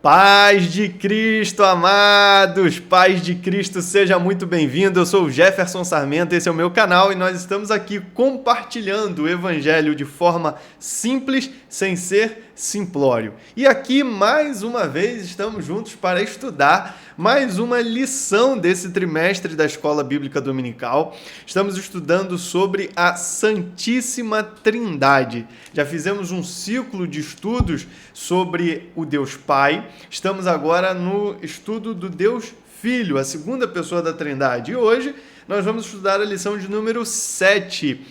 Paz de Cristo, amados! Paz de Cristo, seja muito bem-vindo. Eu sou o Jefferson Sarmento, esse é o meu canal e nós estamos aqui compartilhando o Evangelho de forma simples, sem ser simplório. E aqui, mais uma vez, estamos juntos para estudar mais uma lição desse trimestre da Escola Bíblica Dominical. Estamos estudando sobre a Santíssima Trindade. Já fizemos um ciclo de estudos sobre o Deus Pai. Estamos agora no estudo do Deus Filho, a segunda pessoa da Trindade. E hoje nós vamos estudar a lição de número 7,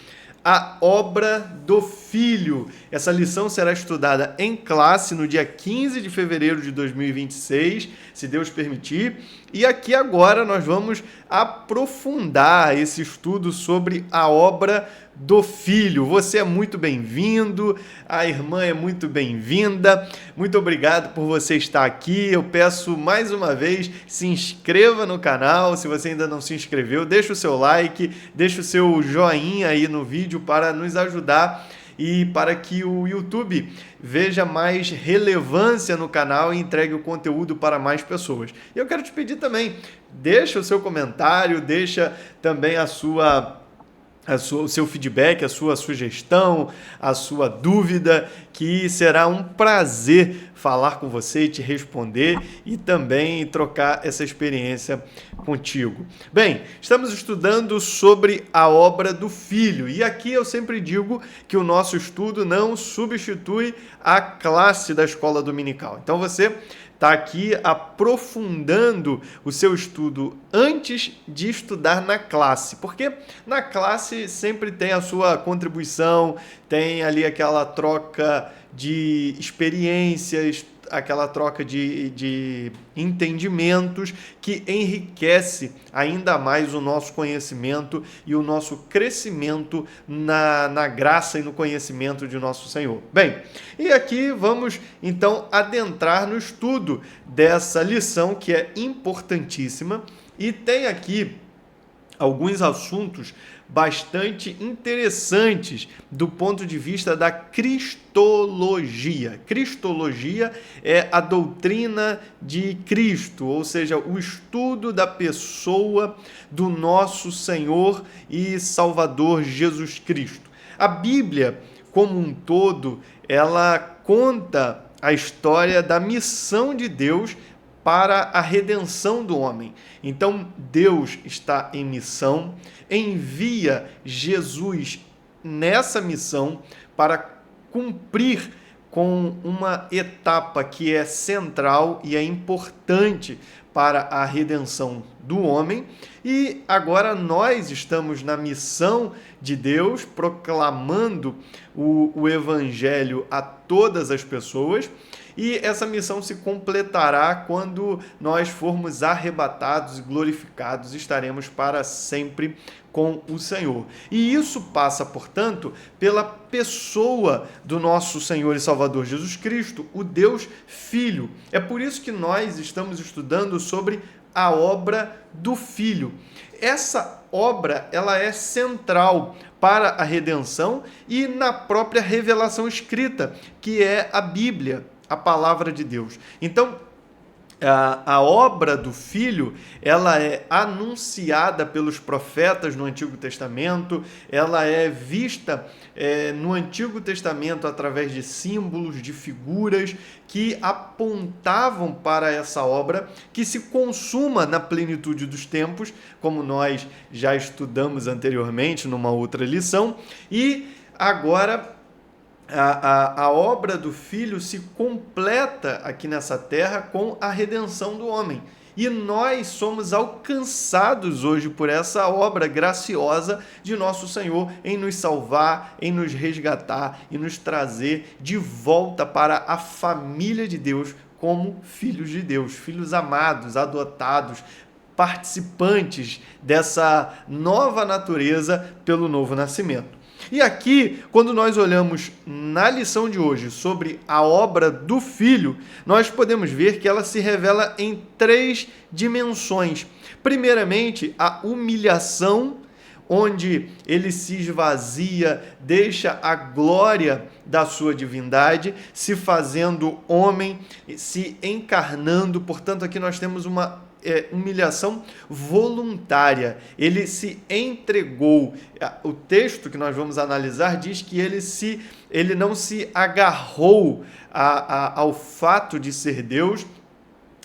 a obra do Filho. Essa lição será estudada em classe no dia 15 de fevereiro de 2026, se Deus permitir. E aqui agora nós vamos aprofundar esse estudo sobre a obra do Filho. Você é muito bem-vindo, a irmã é muito bem-vinda. Muito obrigado por você estar aqui. Eu peço mais uma vez, se inscreva no canal, se você ainda não se inscreveu, deixa o seu like, deixa o seu joinha aí no vídeo para nos ajudar e para que o YouTube veja mais relevância no canal e entregue o conteúdo para mais pessoas. E eu quero te pedir também, deixa o seu comentário, deixa também o seu feedback, a sua sugestão, a sua dúvida, que será um prazer falar com você e te responder e também trocar essa experiência contigo. Bem, estamos estudando sobre a obra do Filho e aqui eu sempre digo que o nosso estudo não substitui a classe da escola dominical. Então você está aqui aprofundando o seu estudo antes de estudar na classe, porque na classe sempre tem a sua contribuição, tem ali aquela troca de experiências, aquela troca de entendimentos que enriquece ainda mais o nosso conhecimento e o nosso crescimento na graça e no conhecimento de nosso Senhor. Bem, e aqui vamos então adentrar no estudo dessa lição que é importantíssima e tem aqui alguns assuntos bastante interessantes do ponto de vista da cristologia. Cristologia é a doutrina de Cristo, ou seja, o estudo da pessoa do nosso Senhor e Salvador Jesus Cristo. A Bíblia, como um todo, ela conta a história da missão de Deus para a redenção do homem. Então, Deus está em missão, envia Jesus nessa missão para cumprir com uma etapa que é central e é importante para a redenção do homem. E agora nós estamos na missão de Deus, proclamando o Evangelho a todas as pessoas. E essa missão se completará quando nós formos arrebatados e glorificados, estaremos para sempre com o Senhor. E isso passa, portanto, pela pessoa do nosso Senhor e Salvador Jesus Cristo, o Deus Filho. É por isso que nós estamos estudando sobre a obra do Filho. Essa obra, ela é central para a redenção e na própria revelação escrita, que é a Bíblia, a palavra de Deus. Então, a obra do Filho, ela é anunciada pelos profetas no Antigo Testamento, ela é vista no Antigo Testamento através de símbolos, de figuras que apontavam para essa obra que se consuma na plenitude dos tempos, como nós já estudamos anteriormente numa outra lição, e agora a obra do Filho se completa aqui nessa terra com a redenção do homem. E nós somos alcançados hoje por essa obra graciosa de nosso Senhor em nos salvar, em nos resgatar e nos trazer de volta para a família de Deus como filhos de Deus, filhos amados, adotados, participantes dessa nova natureza pelo novo nascimento. E aqui, quando nós olhamos na lição de hoje sobre a obra do Filho, nós podemos ver que ela se revela em 3 dimensões. Primeiramente, a humilhação, onde ele se esvazia, deixa a glória da sua divindade, se fazendo homem, se encarnando. Portanto, aqui nós temos uma humilhação voluntária. Ele se entregou. O texto que nós vamos analisar diz que ele não se agarrou ao fato de ser Deus,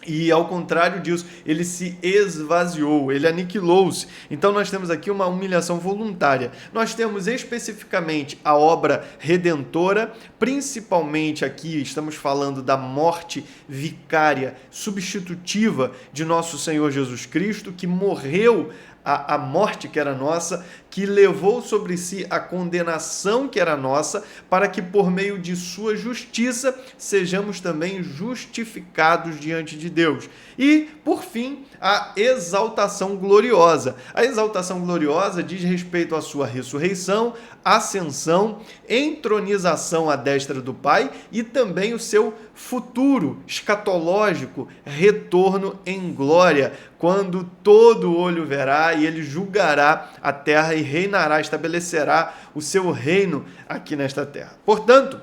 e ao contrário disso, ele se esvaziou, ele aniquilou-se. Então nós temos aqui uma humilhação voluntária. Nós temos especificamente a obra redentora, principalmente aqui estamos falando da morte vicária, substitutiva de nosso Senhor Jesus Cristo, que morreu a morte que era nossa, que levou sobre si a condenação que era nossa, para que por meio de sua justiça sejamos também justificados diante de Deus. E, por fim, a exaltação gloriosa. A exaltação gloriosa diz respeito à sua ressurreição, ascensão, entronização à destra do Pai e também o seu futuro escatológico retorno em glória, quando todo olho verá e ele julgará a terra e reinará, estabelecerá o seu reino aqui nesta terra. Portanto,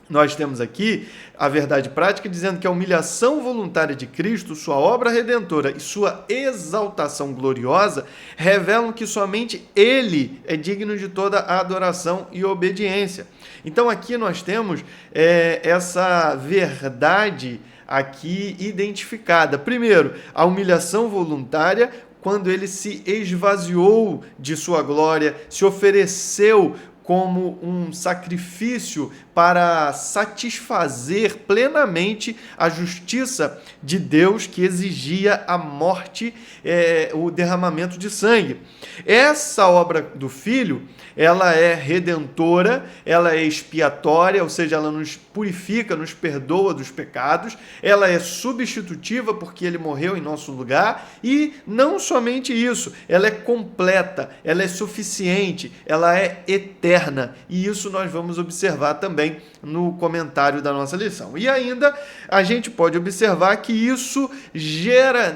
nós temos aqui a verdade prática dizendo que a humilhação voluntária de Cristo, sua obra redentora e sua exaltação gloriosa revelam que somente Ele é digno de toda a adoração e obediência. Então aqui nós temos essa verdade aqui identificada. Primeiro, a humilhação voluntária, quando ele se esvaziou de sua glória, se ofereceu como um sacrifício para satisfazer plenamente a justiça de Deus, que exigia a morte, o derramamento de sangue. Essa obra do Filho, ela é redentora, ela é expiatória, ou seja, ela nos purifica, nos perdoa dos pecados, ela é substitutiva porque ele morreu em nosso lugar, e não somente isso, ela é completa, ela é suficiente, ela é eterna, e isso nós vamos observar também no comentário da nossa lição. E ainda a gente pode observar que isso gera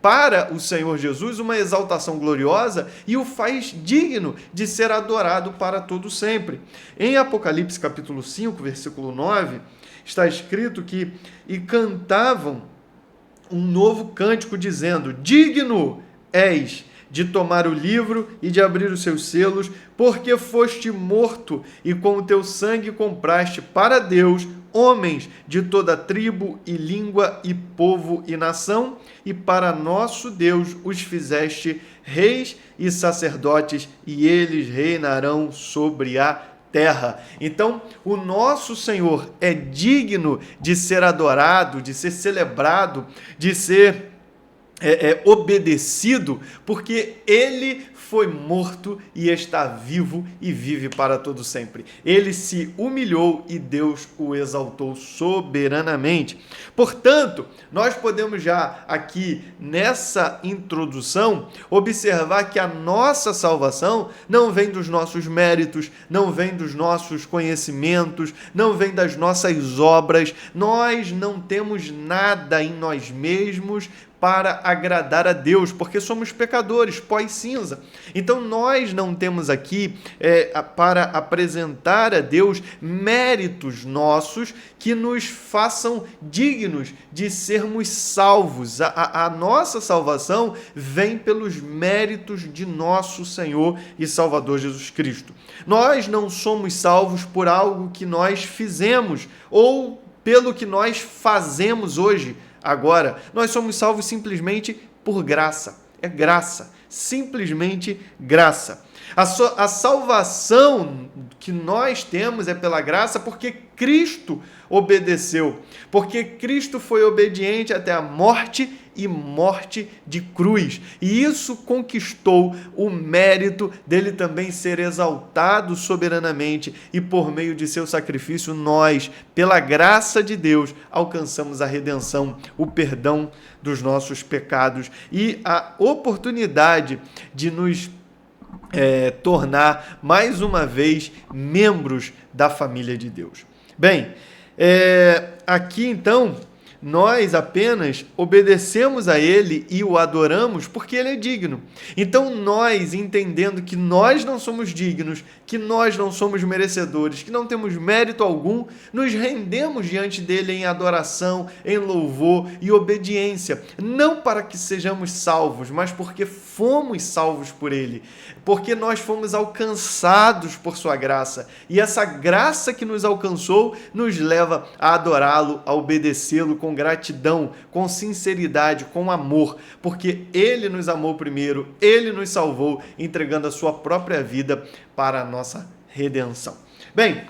para o Senhor Jesus uma exaltação gloriosa e o faz digno de ser adorado para todo sempre. Em Apocalipse capítulo 5, versículo 9, está escrito que e cantavam um novo cântico dizendo: digno és de tomar o livro e de abrir os seus selos, porque foste morto e com o teu sangue compraste para Deus homens de toda tribo e língua e povo e nação, e para nosso Deus os fizeste reis e sacerdotes, e eles reinarão sobre a terra. Então, o nosso Senhor é digno de ser adorado, de ser celebrado, de ser obedecido, porque ele foi morto e está vivo e vive para todo sempre. Ele se humilhou e Deus o exaltou soberanamente. Portanto, nós podemos já aqui nessa introdução observar que a nossa salvação não vem dos nossos méritos, não vem dos nossos conhecimentos, não vem das nossas obras. Nós não temos nada em nós mesmos para agradar a Deus, porque somos pecadores, pó e cinza. Então nós não temos aqui para apresentar a Deus méritos nossos que nos façam dignos de sermos salvos. A nossa salvação vem pelos méritos de nosso Senhor e Salvador Jesus Cristo. Nós não somos salvos por algo que nós fizemos ou pelo que nós fazemos hoje. Agora, nós somos salvos simplesmente por graça. É graça, simplesmente graça. A salvação que nós temos é pela graça porque Cristo obedeceu, porque Cristo foi obediente até a morte e morte de cruz. E isso conquistou o mérito dele também ser exaltado soberanamente, e por meio de seu sacrifício nós, pela graça de Deus, alcançamos a redenção, o perdão dos nossos pecados e a oportunidade de nos tornar mais uma vez membros da família de Deus. Bem, aqui então Nós apenas obedecemos a Ele e o adoramos porque Ele é digno. Então nós, entendendo que nós não somos dignos, que nós não somos merecedores, que não temos mérito algum, nos rendemos diante dele em adoração, em louvor e obediência. Não para que sejamos salvos, mas porque fomos salvos por Ele. Porque nós fomos alcançados por sua graça. E essa graça que nos alcançou nos leva a adorá-lo, a obedecê-lo com gratidão, com sinceridade, com amor, porque Ele nos amou primeiro, Ele nos salvou, entregando a sua própria vida para a nossa redenção. Bem,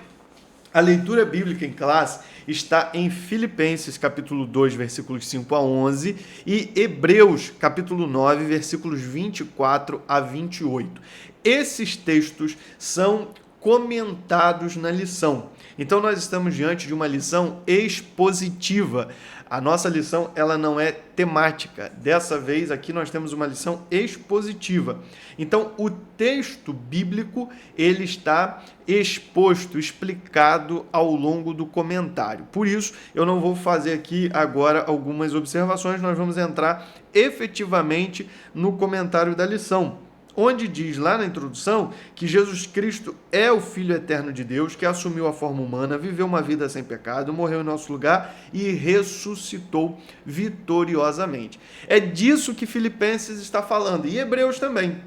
a leitura bíblica em classe está em Filipenses, capítulo 2, versículos 5 a 11, e Hebreus, capítulo 9, versículos 24 a 28. Esses textos são comentados na lição. Então, nós estamos diante de uma lição expositiva. A nossa lição, ela não é temática. Dessa vez, aqui nós temos uma lição expositiva. Então, o texto bíblico, ele está exposto, explicado ao longo do comentário. Por isso, eu não vou fazer aqui agora algumas observações, nós vamos entrar efetivamente no comentário da lição, onde diz lá na introdução que Jesus Cristo é o Filho eterno de Deus, que assumiu a forma humana, viveu uma vida sem pecado, morreu em nosso lugar e ressuscitou vitoriosamente. É disso que Filipenses está falando, e Hebreus também,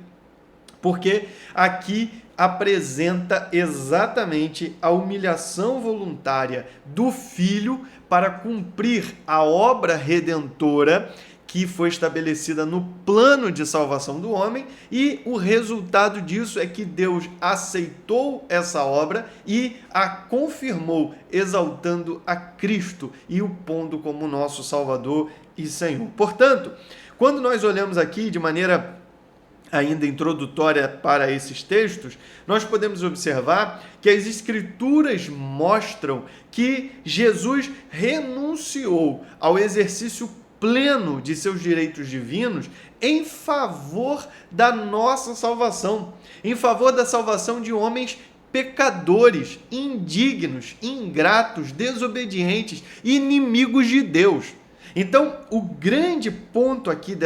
porque aqui apresenta exatamente a humilhação voluntária do Filho para cumprir a obra redentora que foi estabelecida no plano de salvação do homem, e o resultado disso é que Deus aceitou essa obra e a confirmou, exaltando a Cristo e o pondo como nosso Salvador e Senhor. Portanto, quando nós olhamos aqui de maneira ainda introdutória para esses textos, nós podemos observar que as Escrituras mostram que Jesus renunciou ao exercício pleno de seus direitos divinos em favor da nossa salvação, em favor da salvação de homens pecadores, indignos, ingratos, desobedientes, inimigos de Deus. Então, o grande ponto aqui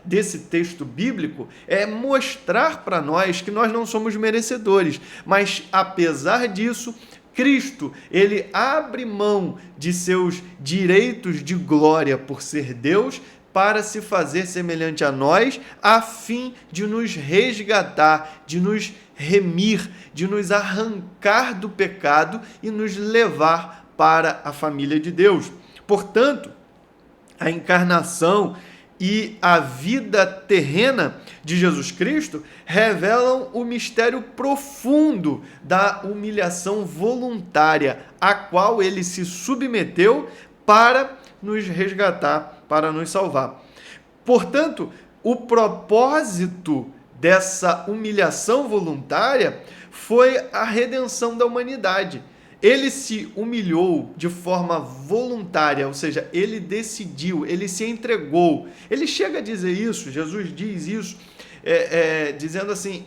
desse texto bíblico é mostrar para nós que nós não somos merecedores, mas apesar disso, Cristo, ele abre mão de seus direitos de glória por ser Deus para se fazer semelhante a nós, a fim de nos resgatar, de nos remir, de nos arrancar do pecado e nos levar para a família de Deus. Portanto, a encarnação e a vida terrena de Jesus Cristo revelam o mistério profundo da humilhação voluntária, a qual ele se submeteu para nos resgatar, para nos salvar. Portanto, o propósito dessa humilhação voluntária foi a redenção da humanidade. Ele se humilhou de forma voluntária, ou seja, ele decidiu, ele se entregou. Ele chega a dizer isso, Jesus diz isso, dizendo assim,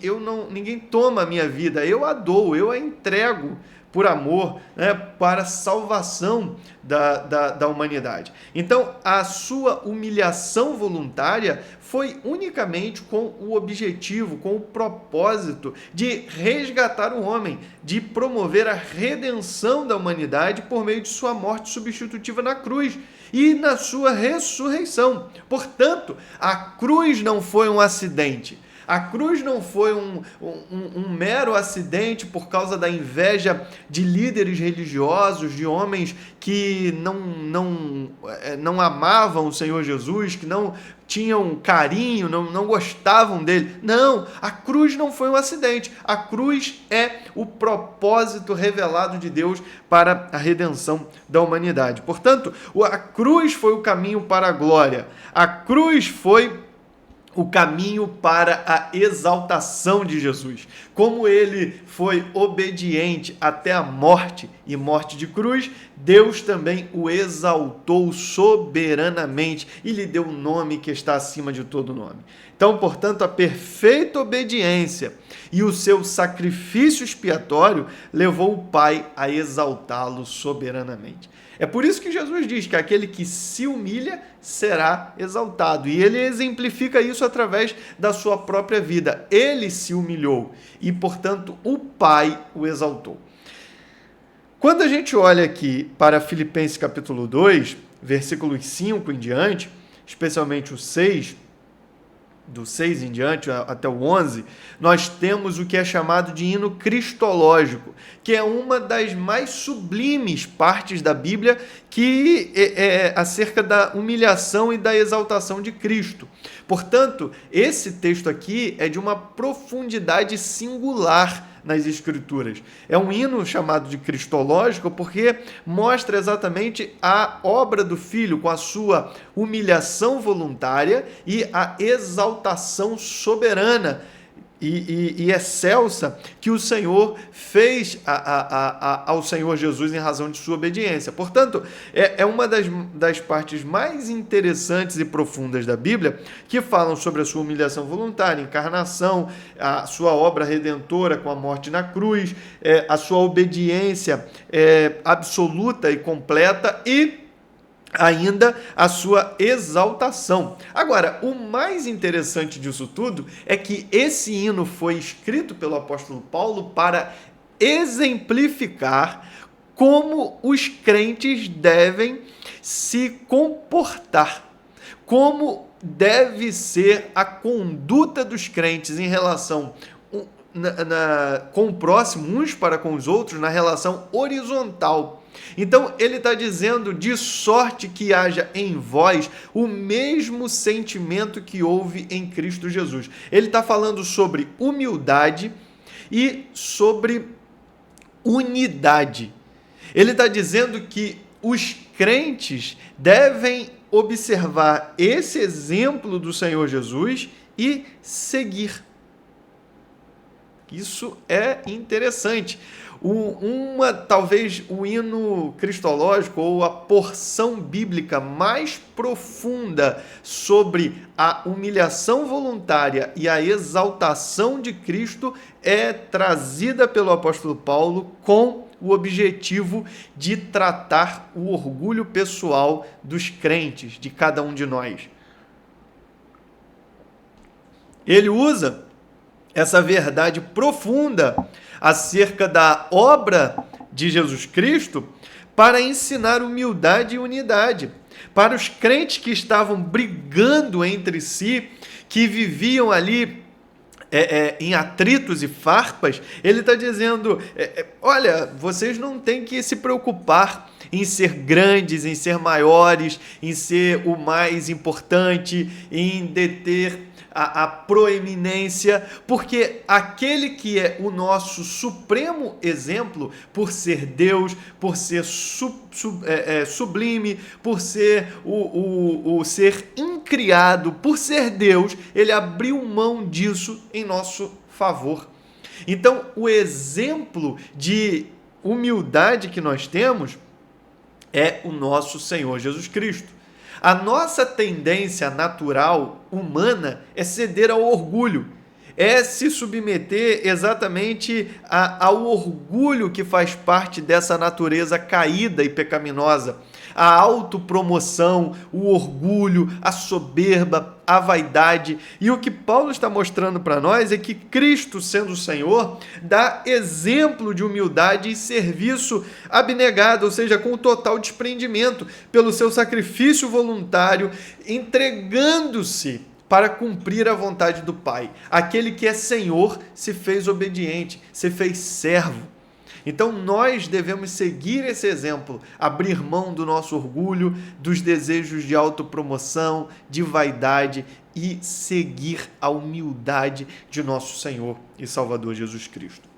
ninguém toma a minha vida, eu a dou, eu a entrego por amor, né, para a salvação da humanidade. Então, a sua humilhação voluntária foi unicamente com o objetivo, com o propósito de resgatar o homem, de promover a redenção da humanidade por meio de sua morte substitutiva na cruz e na sua ressurreição. Portanto, a cruz não foi um acidente. A cruz não foi um mero acidente por causa da inveja de líderes religiosos, de homens que não amavam o Senhor Jesus, que não tinham carinho, não gostavam dele. Não, a cruz não foi um acidente. A cruz é o propósito revelado de Deus para a redenção da humanidade. Portanto, a cruz foi o caminho para a glória. A cruz foi o caminho para a exaltação de Jesus. Como ele foi obediente até a morte e morte de cruz, Deus também o exaltou soberanamente e lhe deu um nome que está acima de todo nome. Então, portanto, a perfeita obediência e o seu sacrifício expiatório levou o Pai a exaltá-lo soberanamente. É por isso que Jesus diz que aquele que se humilha será exaltado. E ele exemplifica isso através da sua própria vida. Ele se humilhou e, portanto, o Pai o exaltou. Quando a gente olha aqui para Filipenses capítulo 2, versículos 5 em diante, especialmente o 6, do 6 em diante até o 11, nós temos o que é chamado de hino cristológico, que é uma das mais sublimes partes da Bíblia, que é acerca da humilhação e da exaltação de Cristo. Portanto, esse texto aqui é de uma profundidade singular nas Escrituras. É um hino chamado de cristológico porque mostra exatamente a obra do Filho com a sua humilhação voluntária e a exaltação soberana e excelsa que o Senhor fez ao Senhor Jesus em razão de sua obediência. Portanto, é uma das partes mais interessantes e profundas da Bíblia que falam sobre a sua humilhação voluntária, encarnação, a sua obra redentora com a morte na cruz, a sua obediência absoluta e completa e ainda a sua exaltação. Agora, o mais interessante disso tudo é que esse hino foi escrito pelo apóstolo Paulo para exemplificar como os crentes devem se comportar, como deve ser a conduta dos crentes em relação com o próximo, uns para com os outros, na relação horizontal. Então, ele está dizendo, de sorte que haja em vós o mesmo sentimento que houve em Cristo Jesus. Ele está falando sobre humildade e sobre unidade. Ele está dizendo que os crentes devem observar esse exemplo do Senhor Jesus e seguir. Isso é interessante. Talvez o hino cristológico ou a porção bíblica mais profunda sobre a humilhação voluntária e a exaltação de Cristo é trazida pelo apóstolo Paulo com o objetivo de tratar o orgulho pessoal dos crentes, de cada um de nós. Ele usa essa verdade profunda acerca da obra de Jesus Cristo para ensinar humildade e unidade. Para os crentes que estavam brigando entre si, que viviam ali em atritos e farpas, ele está dizendo, olha, vocês não têm que se preocupar em ser grandes, em ser maiores, em ser o mais importante, em deter a proeminência, porque aquele que é o nosso supremo exemplo, por ser Deus, por ser sublime, por ser o ser incriado, por ser Deus, ele abriu mão disso em nosso favor. Então, o exemplo de humildade que nós temos é o nosso Senhor Jesus Cristo. A nossa tendência natural humana é ceder ao orgulho, é se submeter exatamente ao orgulho que faz parte dessa natureza caída e pecaminosa. A autopromoção, o orgulho, a soberba, a vaidade. E o que Paulo está mostrando para nós é que Cristo, sendo o Senhor, dá exemplo de humildade e serviço abnegado, ou seja, com total desprendimento, pelo seu sacrifício voluntário, entregando-se para cumprir a vontade do Pai. Aquele que é Senhor se fez obediente, se fez servo. Então nós devemos seguir esse exemplo, abrir mão do nosso orgulho, dos desejos de autopromoção, de vaidade e seguir a humildade de nosso Senhor e Salvador Jesus Cristo.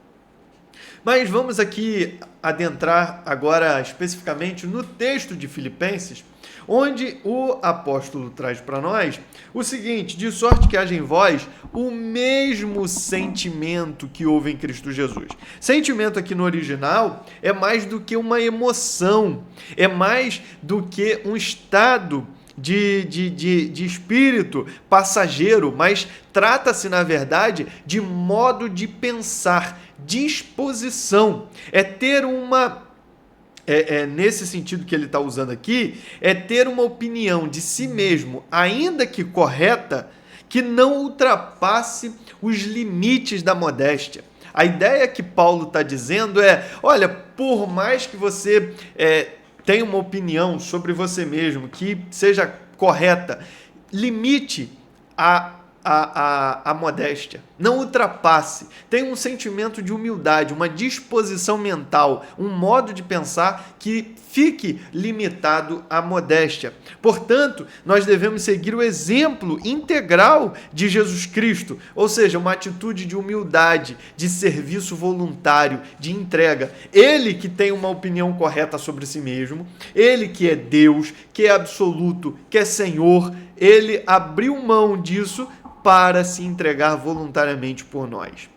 Mas vamos aqui adentrar agora especificamente no texto de Filipenses, onde o apóstolo traz para nós o seguinte: de sorte que haja em vós o mesmo sentimento que houve em Cristo Jesus. Sentimento aqui no original é mais do que uma emoção, é mais do que um estado de espírito passageiro, mas trata-se, na verdade, de modo de pensar, disposição, é ter uma nesse sentido que ele está usando aqui, é ter uma opinião de si mesmo, ainda que correta, que não ultrapasse os limites da modéstia. A ideia que Paulo está dizendo é, olha, por mais que você tenha uma opinião sobre você mesmo, que seja correta, limite a modéstia, não ultrapasse, tenha um sentimento de humildade, uma disposição mental, um modo de pensar que fique limitado à modéstia. Portanto, nós devemos seguir o exemplo integral de Jesus Cristo, ou seja, uma atitude de humildade, de serviço voluntário, de entrega. Ele que tem uma opinião correta sobre si mesmo, ele que é Deus, que é absoluto, que é Senhor, ele abriu mão disso para se entregar voluntariamente por nós.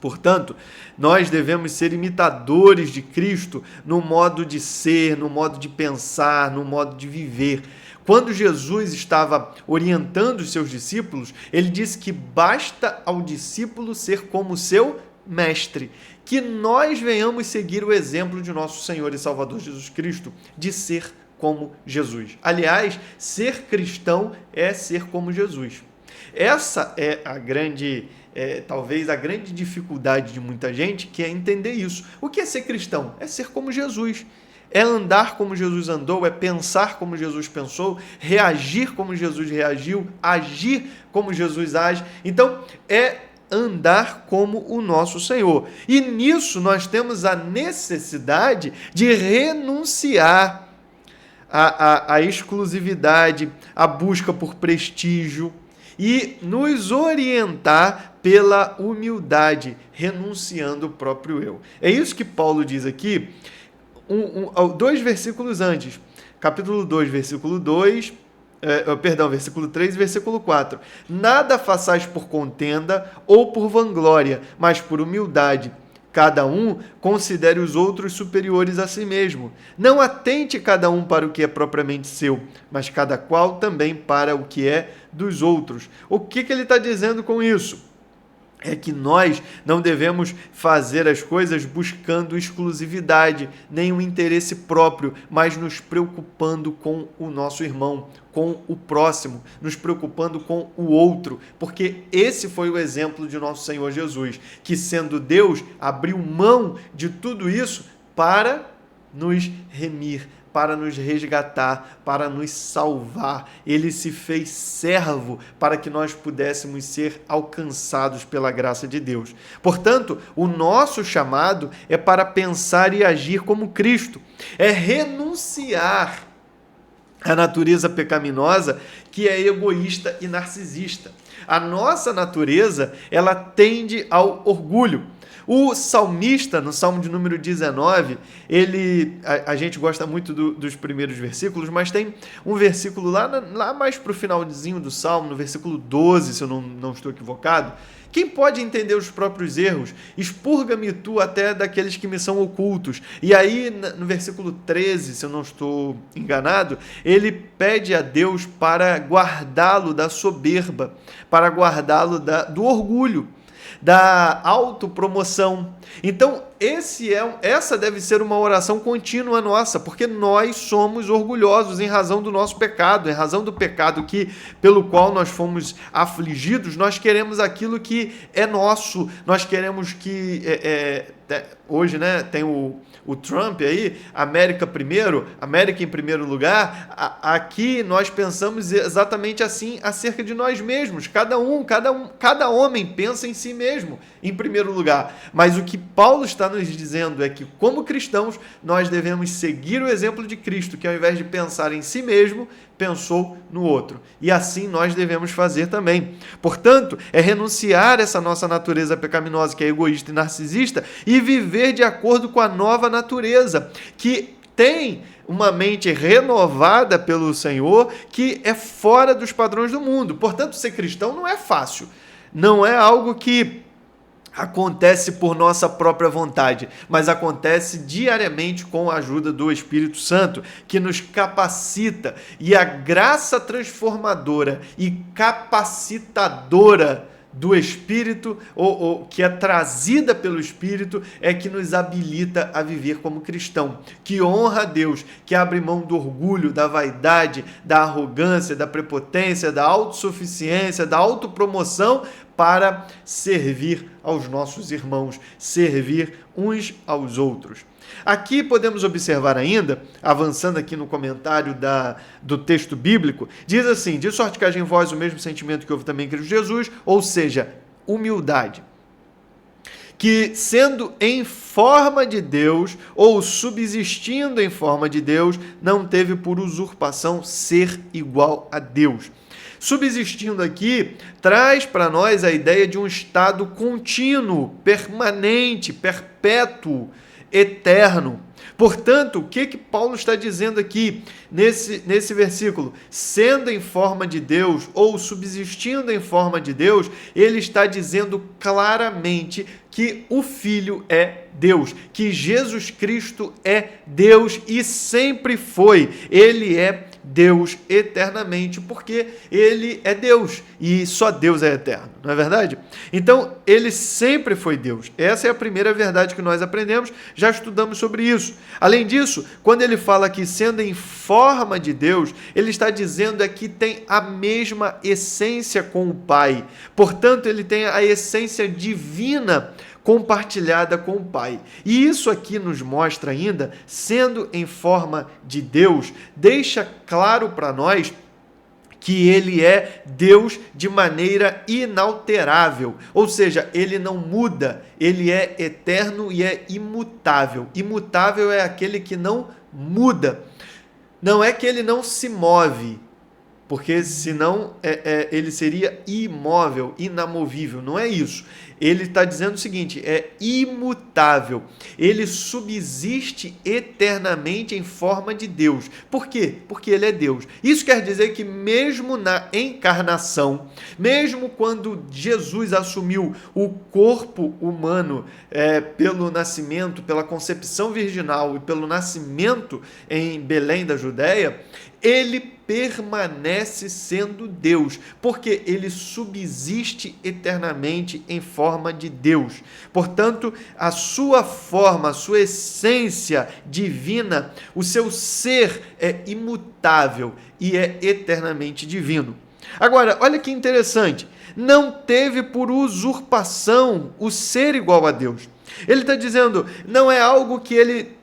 Portanto, nós devemos ser imitadores de Cristo no modo de ser, no modo de pensar, no modo de viver. Quando Jesus estava orientando os seus discípulos, ele disse que basta ao discípulo ser como seu mestre, que nós venhamos seguir o exemplo de nosso Senhor e Salvador Jesus Cristo, de ser como Jesus. Aliás, ser cristão é ser como Jesus. Essa é talvez a grande dificuldade de muita gente, que é entender isso. O que é ser cristão? É ser como Jesus. É andar como Jesus andou, é pensar como Jesus pensou, reagir como Jesus reagiu, agir como Jesus age. Então, é andar como o nosso Senhor. E nisso nós temos a necessidade de renunciar à exclusividade, à busca por prestígio, e nos orientar pela humildade, renunciando o próprio eu. É isso que Paulo diz aqui, 2 versículos antes, capítulo 2, versículo 2, versículo 3 e versículo 4. Nada façais por contenda ou por vanglória, mas por humildade. Cada um considere os outros superiores a si mesmo. Não atente cada um para o que é propriamente seu, mas cada qual também para o que é dos outros. O que ele está dizendo com isso? É que nós não devemos fazer as coisas buscando exclusividade, nem um interesse próprio, mas nos preocupando com o nosso irmão, com o próximo, nos preocupando com o outro, porque esse foi o exemplo de nosso Senhor Jesus, que sendo Deus, abriu mão de tudo isso para nos remir, para nos resgatar, para nos salvar. Ele se fez servo para que nós pudéssemos ser alcançados pela graça de Deus. Portanto, o nosso chamado é para pensar e agir como Cristo, é renunciar à natureza pecaminosa que é egoísta e narcisista. A nossa natureza, ela tende ao orgulho. O salmista, no Salmo de número 19, a gente gosta muito dos primeiros versículos, mas tem um versículo lá mais para o finalzinho do Salmo, no versículo 12, se eu não estou equivocado. Quem pode entender os próprios erros? Expurga-me tu até daqueles que me são ocultos. E aí, no versículo 13, se eu não estou enganado, ele pede a Deus para guardá-lo da soberba, para guardá-lo do orgulho, da autopromoção. Então, essa deve ser uma oração contínua nossa, porque nós somos orgulhosos em razão do nosso pecado, em razão do pecado pelo qual nós fomos afligidos. Nós queremos aquilo que é nosso, nós queremos que hoje, né, tem o Trump aí, América primeiro, América em primeiro lugar. Aqui nós pensamos exatamente assim acerca de nós mesmos. Cada homem pensa em si mesmo em primeiro lugar. Mas o que Paulo está nos dizendo é que, como cristãos, nós devemos seguir o exemplo de Cristo, que ao invés de pensar em si mesmo, pensou no outro. E assim nós devemos fazer também. Portanto, é renunciar essa nossa natureza pecaminosa, que é egoísta e narcisista, e viver de acordo com a nova natureza, que tem uma mente renovada pelo Senhor, que é fora dos padrões do mundo. Portanto, ser cristão não é fácil. Não é algo que acontece por nossa própria vontade, mas acontece diariamente com a ajuda do Espírito Santo, que nos capacita, e a graça transformadora e capacitadora do Espírito, ou que é trazida pelo Espírito, é que nos habilita a viver como cristão, que honra a Deus, que abre mão do orgulho, da vaidade, da arrogância, da prepotência, da autossuficiência, da autopromoção, para servir aos nossos irmãos, servir uns aos outros. Aqui podemos observar ainda, avançando aqui no comentário do texto bíblico, diz assim: de sorte que haja em vós o mesmo sentimento que houve também em Cristo Jesus, ou seja, humildade. Que sendo em forma de Deus, ou subsistindo em forma de Deus, não teve por usurpação ser igual a Deus. Subsistindo aqui, traz para nós a ideia de um estado contínuo, permanente, perpétuo, eterno. Portanto, o que Paulo está dizendo aqui nesse versículo? Sendo em forma de Deus ou subsistindo em forma de Deus, ele está dizendo claramente que o Filho é Deus, que Jesus Cristo é Deus e sempre foi. Ele é Deus eternamente, porque ele é Deus e só Deus é eterno, não é verdade? Então, ele sempre foi Deus. Essa é a primeira verdade que nós aprendemos, já estudamos sobre isso. Além disso, quando ele fala que sendo em forma de Deus, ele está dizendo que tem a mesma essência com o Pai. Portanto, ele tem a essência divina compartilhada com o Pai. E isso aqui nos mostra ainda, sendo em forma de Deus, deixa claro para nós que ele é Deus de maneira inalterável, ou seja, ele não muda, ele é eterno e é imutável. Imutável é aquele que não muda. Não é que ele não se move, porque senão ele seria imóvel, inamovível. Não é isso. Ele está dizendo o seguinte, é imutável. Ele subsiste eternamente em forma de Deus. Por quê? Porque ele é Deus. Isso quer dizer que mesmo na encarnação, mesmo quando Jesus assumiu o corpo humano pelo nascimento, pela concepção virginal e pelo nascimento em Belém da Judéia, ele permanece sendo Deus, porque ele subsiste eternamente em forma de Deus. Portanto, a sua forma, a sua essência divina, o seu ser é imutável e é eternamente divino. Agora, olha que interessante, não teve por usurpação o ser igual a Deus. Ele está dizendo, não é algo que ele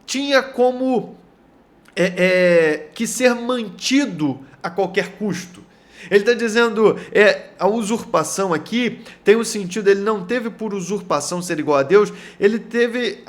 tinha como que ser mantido a qualquer custo. Ele está dizendo, a usurpação aqui tem o sentido, ele não teve por usurpação ser igual a Deus, ele teve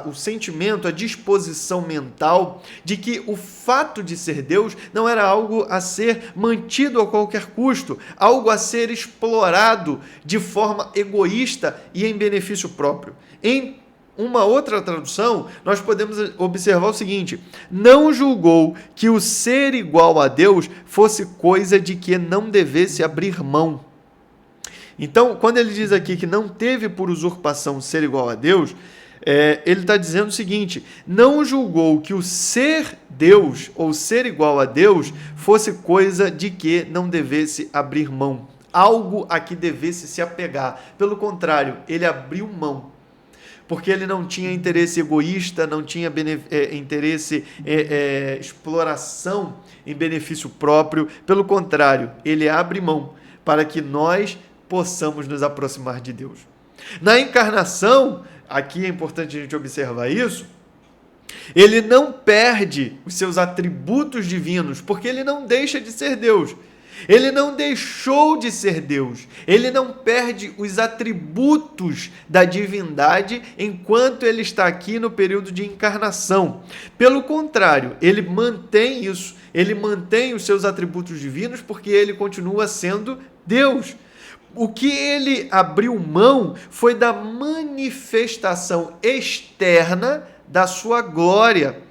o sentimento, a disposição mental de que o fato de ser Deus não era algo a ser mantido a qualquer custo, algo a ser explorado de forma egoísta e em benefício próprio. Em uma outra tradução, nós podemos observar o seguinte: não julgou que o ser igual a Deus fosse coisa de que não devesse abrir mão. Então, quando ele diz aqui que não teve por usurpação ser igual a Deus, ele está dizendo o seguinte: não julgou que o ser Deus ou ser igual a Deus fosse coisa de que não devesse abrir mão, algo a que devesse se apegar. Pelo contrário, ele abriu mão. Porque ele não tinha interesse egoísta, não tinha interesse exploração em benefício próprio. Pelo contrário, ele abre mão para que nós possamos nos aproximar de Deus. Na encarnação, aqui é importante a gente observar isso, ele não perde os seus atributos divinos, porque ele não deixa de ser Deus. Ele não deixou de ser Deus, ele não perde os atributos da divindade enquanto ele está aqui no período de encarnação. Pelo contrário, ele mantém isso, ele mantém os seus atributos divinos porque ele continua sendo Deus. O que ele abriu mão foi da manifestação externa da sua glória,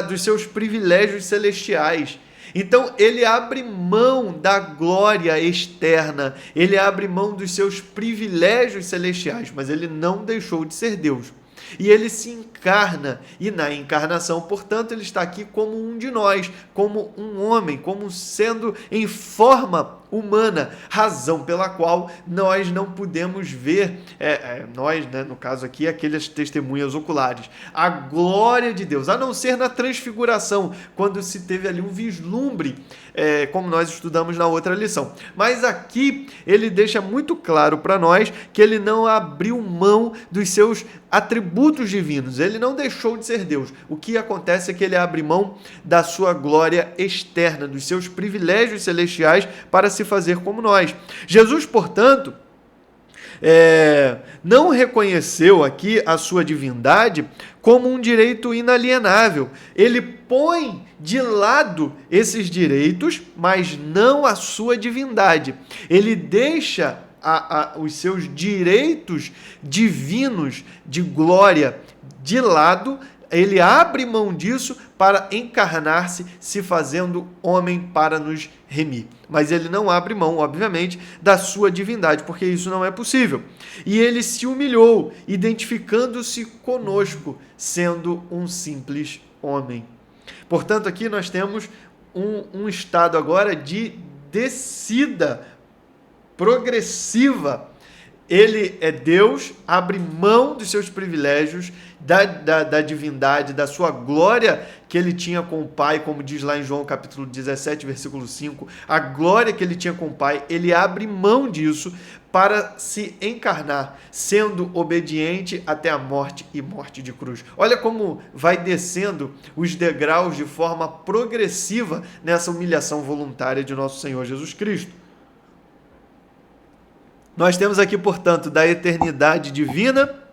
dos seus privilégios celestiais. Então, ele abre mão da glória externa, ele abre mão dos seus privilégios celestiais, mas ele não deixou de ser Deus. E ele se encarna, e na encarnação, portanto, ele está aqui como um de nós, como um homem, como sendo em forma humana, razão pela qual nós não podemos ver, nós, né, no caso aqui, aquelas testemunhas oculares, a glória de Deus, a não ser na transfiguração, quando se teve ali um vislumbre, como nós estudamos na outra lição. Mas aqui ele deixa muito claro para nós que ele não abriu mão dos seus atributos divinos, ele não deixou de ser Deus. O que acontece é que ele abre mão da sua glória externa, dos seus privilégios celestiais para se fazer como nós. Jesus, portanto, não reconheceu aqui a sua divindade como um direito inalienável. Ele põe de lado esses direitos, mas não a sua divindade. Ele deixa os seus direitos divinos de glória de lado, ele abre mão disso para encarnar-se, se fazendo homem para nos remir. Mas ele não abre mão, obviamente, da sua divindade, porque isso não é possível. E ele se humilhou, identificando-se conosco, sendo um simples homem. Portanto, aqui nós temos um estado agora de descida progressiva. Ele é Deus, abre mão dos seus privilégios, da divindade, da sua glória que ele tinha com o Pai, como diz lá em João capítulo 17, versículo 5, a glória que ele tinha com o Pai, ele abre mão disso para se encarnar, sendo obediente até a morte e morte de cruz. Olha como vai descendo os degraus de forma progressiva nessa humilhação voluntária de nosso Senhor Jesus Cristo. Nós temos aqui, portanto, da eternidade divina,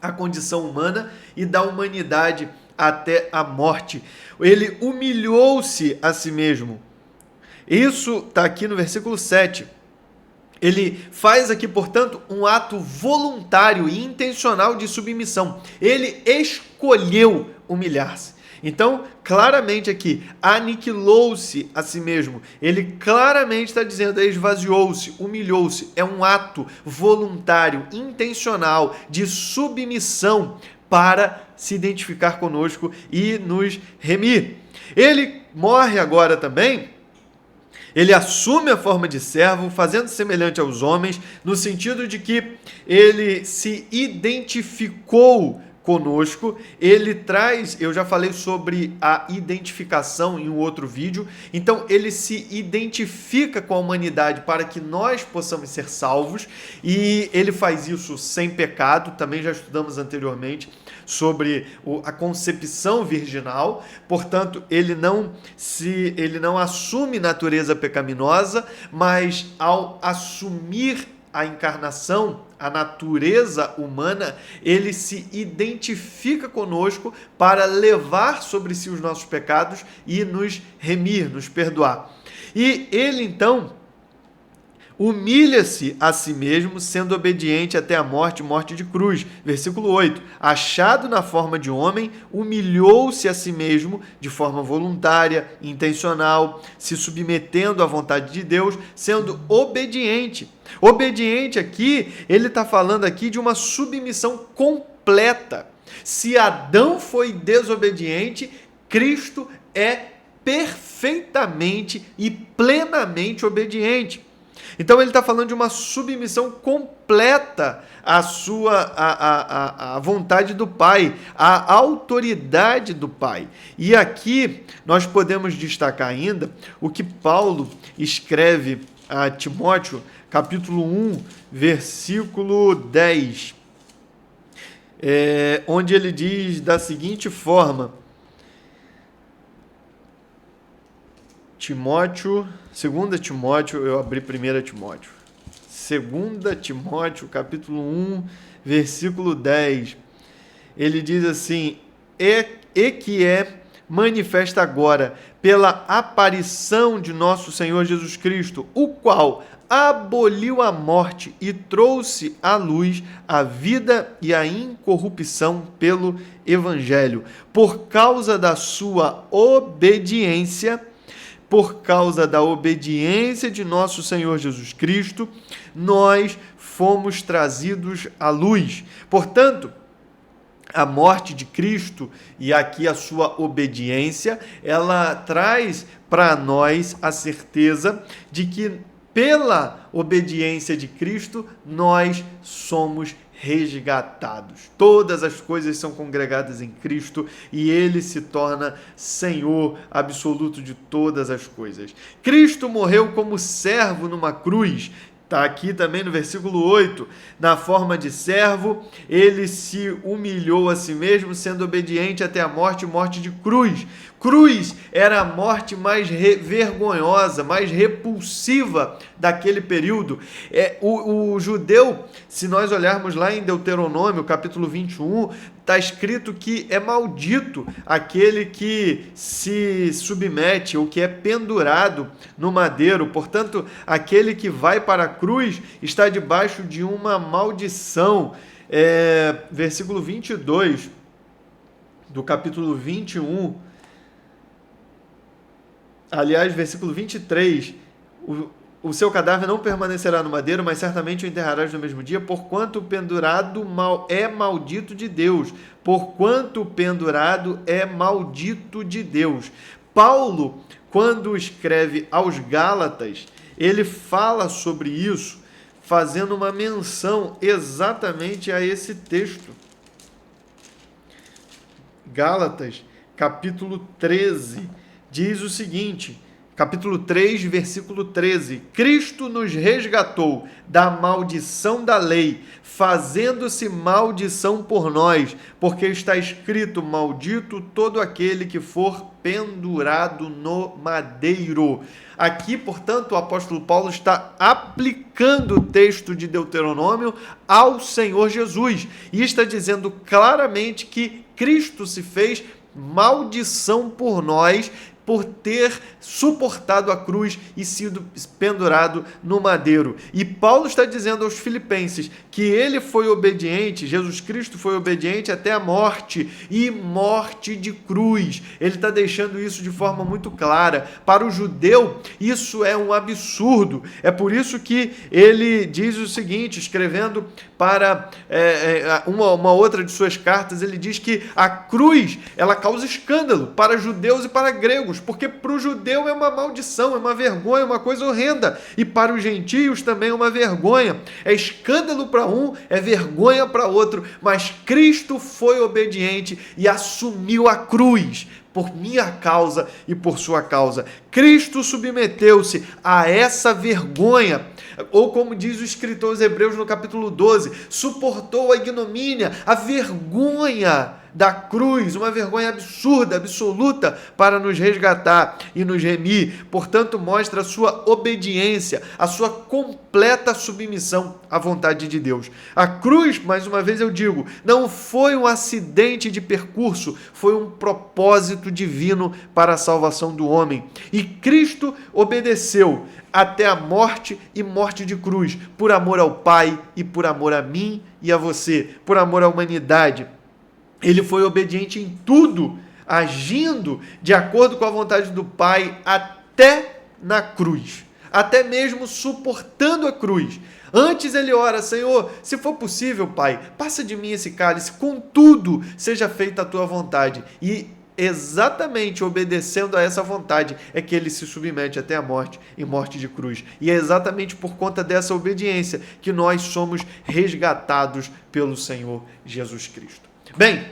a condição humana, e da humanidade até a morte. Ele humilhou-se a si mesmo. Isso está aqui no versículo 7. Ele faz aqui, portanto, um ato voluntário e intencional de submissão. Ele escolheu humilhar-se. Então, claramente aqui, aniquilou-se a si mesmo. Ele claramente está dizendo, esvaziou-se, humilhou-se. É um ato voluntário, intencional, de submissão para se identificar conosco e nos remir. Ele morre agora também. Ele assume a forma de servo, fazendo semelhante aos homens, no sentido de que ele se identificou conosco. Ele traz, eu já falei sobre a identificação em um outro vídeo, então ele se identifica com a humanidade para que nós possamos ser salvos, e ele faz isso sem pecado. Também já estudamos anteriormente sobre a concepção virginal. Portanto, ele não assume natureza pecaminosa, mas ao assumir a encarnação, a natureza humana, ele se identifica conosco para levar sobre si os nossos pecados e nos remir, nos perdoar. E ele, então, humilha-se a si mesmo, sendo obediente até a morte, morte de cruz. Versículo 8. Achado na forma de homem, humilhou-se a si mesmo de forma voluntária, intencional, se submetendo à vontade de Deus, sendo obediente. Obediente aqui, ele está falando aqui de uma submissão completa. Se Adão foi desobediente, Cristo é perfeitamente e plenamente obediente. Então ele está falando de uma submissão completa à vontade do Pai, à autoridade do Pai. E aqui nós podemos destacar ainda o que Paulo escreve a Timóteo, capítulo 1, versículo 10, onde ele diz da seguinte forma: Timóteo, 2 Timóteo, eu abri 1 Timóteo. 2 Timóteo, capítulo 1, versículo 10. Ele diz assim: e que é manifesta agora pela aparição de nosso Senhor Jesus Cristo, o qual aboliu a morte e trouxe à luz a vida e a incorrupção pelo Evangelho, por causa da sua obediência. Por causa da obediência de nosso Senhor Jesus Cristo, nós fomos trazidos à luz. Portanto, a morte de Cristo e aqui a sua obediência, ela traz para nós a certeza de que pela obediência de Cristo, nós somos resgatados. Todas as coisas são congregadas em Cristo e Ele se torna Senhor absoluto de todas as coisas. Cristo morreu como servo numa cruz. Está aqui também no versículo 8, na forma de servo, ele se humilhou a si mesmo, sendo obediente até a morte, morte de cruz. Cruz era a morte mais vergonhosa, mais repulsiva daquele período. O judeu, se nós olharmos lá em Deuteronômio, capítulo 21, está escrito que é maldito aquele que se submete ou que é pendurado no madeiro. Portanto, aquele que vai para a cruz está debaixo de uma maldição. Versículo 22 do capítulo 21, aliás, versículo 23, o seu cadáver não permanecerá no madeiro, mas certamente o enterrarás no mesmo dia, porquanto o pendurado é maldito de Deus. Porquanto o pendurado é maldito de Deus. Paulo, quando escreve aos Gálatas, ele fala sobre isso, fazendo uma menção exatamente a esse texto. Gálatas, capítulo 13, diz o seguinte, capítulo 3, versículo 13: Cristo nos resgatou da maldição da lei, fazendo-se maldição por nós, porque está escrito: maldito todo aquele que for pendurado no madeiro. Aqui, portanto, o apóstolo Paulo está aplicando o texto de Deuteronômio ao Senhor Jesus e está dizendo claramente que Cristo se fez maldição por nós, por ter suportado a cruz e sido pendurado no madeiro. E Paulo está dizendo aos filipenses que ele foi obediente, Jesus Cristo foi obediente até a morte, e morte de cruz. Ele está deixando isso de forma muito clara. Para o judeu, isso é um absurdo. É por isso que ele diz o seguinte, escrevendo para uma outra de suas cartas, ele diz que a cruz, ela causa escândalo para judeus e para gregos, porque para o judeu é uma maldição, é uma vergonha, uma coisa horrenda, e para os gentios também é uma vergonha. É escândalo para um, é vergonha para outro, mas Cristo foi obediente e assumiu a cruz por minha causa e por sua causa. Cristo submeteu-se a essa vergonha, ou como diz o escritor aos Hebreus no capítulo 12, suportou a ignomínia, a vergonha da cruz, uma vergonha absurda, absoluta, para nos resgatar e nos remir. Portanto, mostra a sua obediência, a sua completa submissão à vontade de Deus. A cruz, mais uma vez eu digo, não foi um acidente de percurso, foi um propósito divino para a salvação do homem. E Cristo obedeceu até a morte e morte de cruz, por amor ao Pai e por amor a mim e a você, por amor à humanidade. Ele foi obediente em tudo, agindo de acordo com a vontade do Pai até na cruz, até mesmo suportando a cruz. Antes ele ora: Senhor, se for possível, Pai, passa de mim esse cálice, contudo, seja feita a tua vontade. E exatamente obedecendo a essa vontade é que ele se submete até a morte e morte de cruz. E é exatamente por conta dessa obediência que nós somos resgatados pelo Senhor Jesus Cristo. Bem,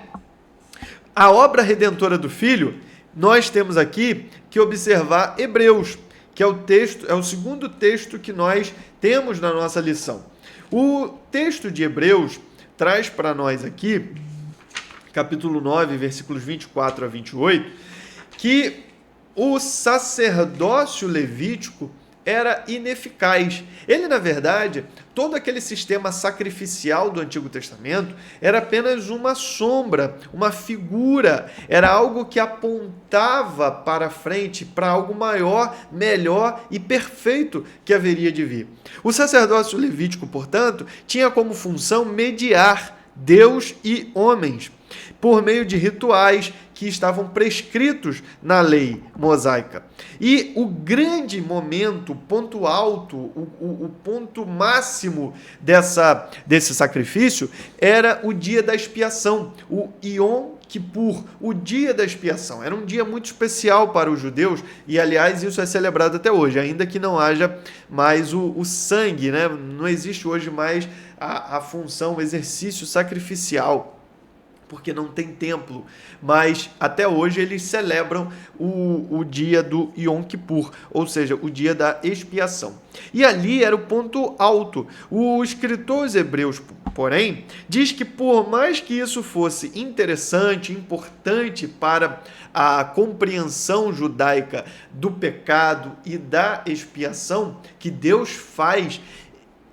a obra redentora do Filho, nós temos aqui que observar Hebreus, que é o segundo texto que nós temos na nossa lição. O texto de Hebreus traz para nós aqui, capítulo 9, versículos 24 a 28, que o sacerdócio levítico era ineficaz. Ele, na verdade, todo aquele sistema sacrificial do Antigo Testamento era apenas uma sombra, uma figura, era algo que apontava para frente, para algo maior, melhor e perfeito que haveria de vir. O sacerdócio levítico, portanto, tinha como função mediar Deus e homens, por meio de rituais que estavam prescritos na lei mosaica. E o grande momento, o ponto alto, o ponto máximo desse sacrifício era o dia da expiação, o Yom Kippur, o dia da expiação. Era um dia muito especial para os judeus e, aliás, isso é celebrado até hoje, ainda que não haja mais o sangue, né? Não existe hoje mais a função, o exercício sacrificial, porque não tem templo, mas até hoje eles celebram o dia do Yom Kippur, ou seja, o dia da expiação. E ali era o ponto alto. O escritor aos Hebreus, porém, diz que por mais que isso fosse interessante, importante para a compreensão judaica do pecado e da expiação que Deus faz,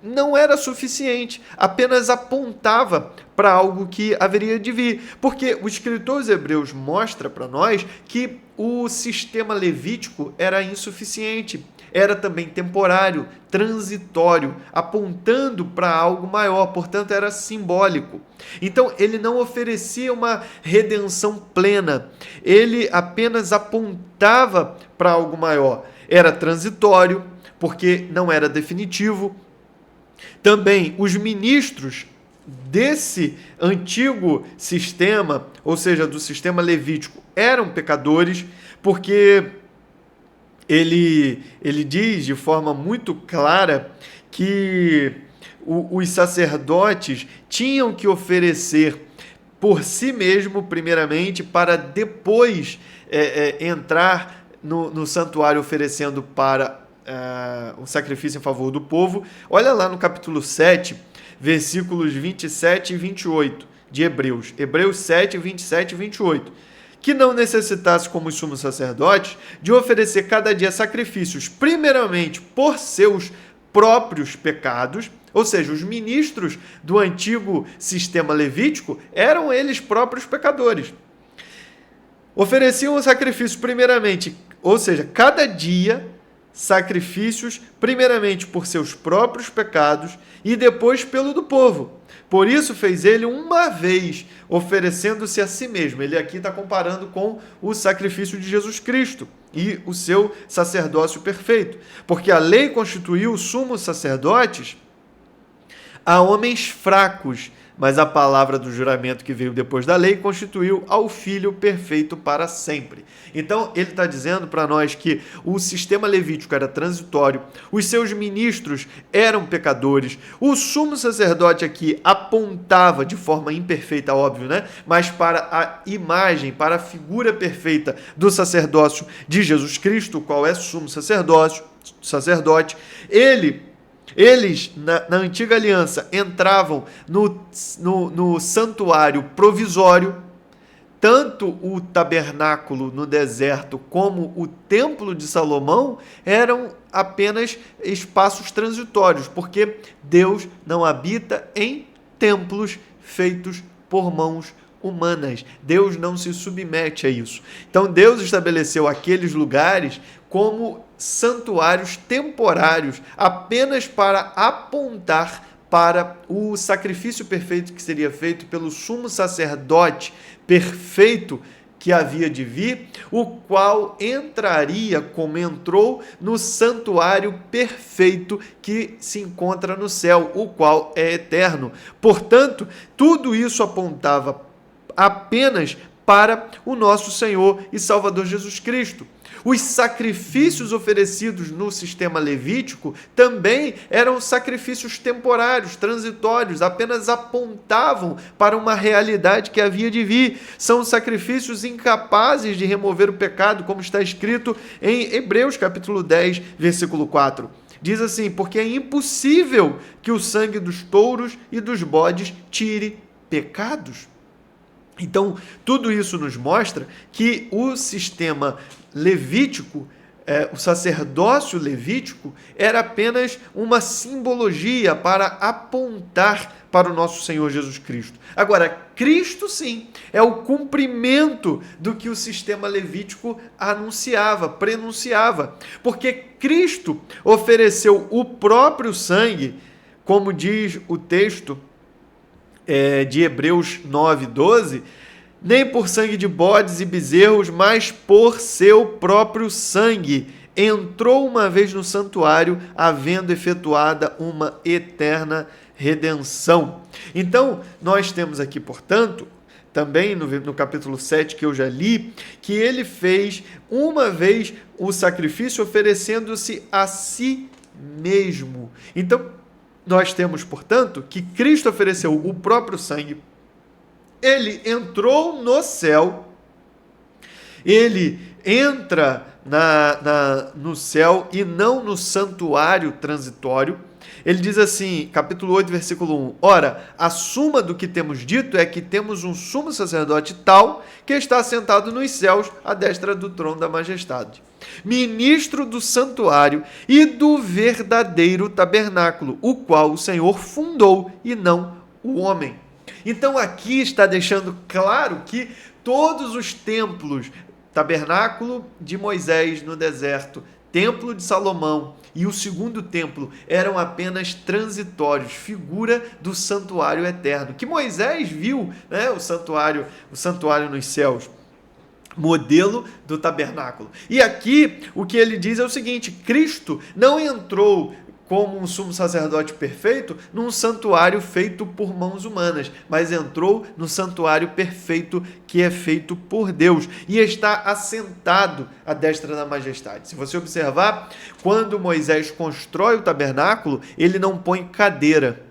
não era suficiente, apenas apontava para algo que haveria de vir. Porque o escritor aos Hebreus mostra para nós que o sistema levítico era insuficiente, era também temporário, transitório, apontando para algo maior, portanto era simbólico. Então ele não oferecia uma redenção plena, ele apenas apontava para algo maior. Era transitório, porque não era definitivo. Também os ministros desse antigo sistema, ou seja, do sistema levítico, eram pecadores, porque ele diz de forma muito clara que os sacerdotes tinham que oferecer por si mesmo, primeiramente, para depois entrar no santuário oferecendo para um sacrifício em favor do povo. Olha lá no capítulo 7, versículos 27 e 28 de Hebreus. Hebreus 7, 27 e 28. Que não necessitasse, como os sumos sacerdotes, de oferecer cada dia sacrifícios, primeiramente por seus próprios pecados, ou seja, os ministros do antigo sistema levítico eram eles próprios pecadores. Ofereciam o sacrifício primeiramente, ou seja, cada dia sacrifícios, primeiramente por seus próprios pecados e depois pelo do povo. Por isso fez ele uma vez, oferecendo-se a si mesmo. Ele aqui está comparando com o sacrifício de Jesus Cristo e o seu sacerdócio perfeito. Porque a lei constituiu sumos sacerdotes a homens fracos, mas a palavra do juramento que veio depois da lei constituiu ao Filho perfeito para sempre. Então, ele está dizendo para nós que o sistema levítico era transitório, os seus ministros eram pecadores, o sumo sacerdote aqui apontava de forma imperfeita, óbvio, né? Mas para a imagem, para a figura perfeita do sacerdócio de Jesus Cristo, qual é sumo sacerdote, eles, na antiga aliança, entravam no santuário provisório, tanto o tabernáculo no deserto como o templo de Salomão eram apenas espaços transitórios, porque Deus não habita em templos feitos por mãos humanas. Deus não se submete a isso. Então Deus estabeleceu aqueles lugares como santuários temporários, apenas para apontar para o sacrifício perfeito que seria feito pelo sumo sacerdote perfeito que havia de vir, o qual entraria como entrou no santuário perfeito que se encontra no céu, o qual é eterno. Portanto, tudo isso apontava apenas para o nosso Senhor e Salvador Jesus Cristo. Os sacrifícios oferecidos no sistema levítico também eram sacrifícios temporários, transitórios, apenas apontavam para uma realidade que havia de vir. São sacrifícios incapazes de remover o pecado, como está escrito em Hebreus capítulo 10, versículo 4. Diz assim: porque é impossível que o sangue dos touros e dos bodes tire pecados. Então, tudo isso nos mostra que o sistema levítico, o sacerdócio levítico, era apenas uma simbologia para apontar para o nosso Senhor Jesus Cristo. Agora, Cristo, sim, é o cumprimento do que o sistema levítico anunciava, prenunciava, porque Cristo ofereceu o próprio sangue, como diz o texto de Hebreus 9, 12, nem por sangue de bodes e bezerros, mas por seu próprio sangue, entrou uma vez no santuário, havendo efetuada uma eterna redenção. Então, nós temos aqui, portanto, também no capítulo 7 que eu já li, que ele fez uma vez o sacrifício oferecendo-se a si mesmo. Então, nós temos, portanto, que Cristo ofereceu o próprio sangue, ele entrou no céu, ele entra no céu e não no santuário transitório. Ele diz assim, capítulo 8, versículo 1, ora, a suma do que temos dito é que temos um sumo sacerdote tal que está sentado nos céus à destra do trono da majestade, ministro do santuário e do verdadeiro tabernáculo, o qual o Senhor fundou e não o homem. Então aqui está deixando claro que todos os templos, tabernáculo de Moisés no deserto, templo de Salomão e o segundo templo eram apenas transitórios, figura do santuário eterno, que Moisés viu, né, o santuário nos céus, modelo do tabernáculo. E aqui o que ele diz é o seguinte: Cristo não entrou como um sumo sacerdote perfeito num santuário feito por mãos humanas, mas entrou no santuário perfeito que é feito por Deus e está assentado à destra da majestade. Se você observar, quando Moisés constrói o tabernáculo, ele não põe cadeira,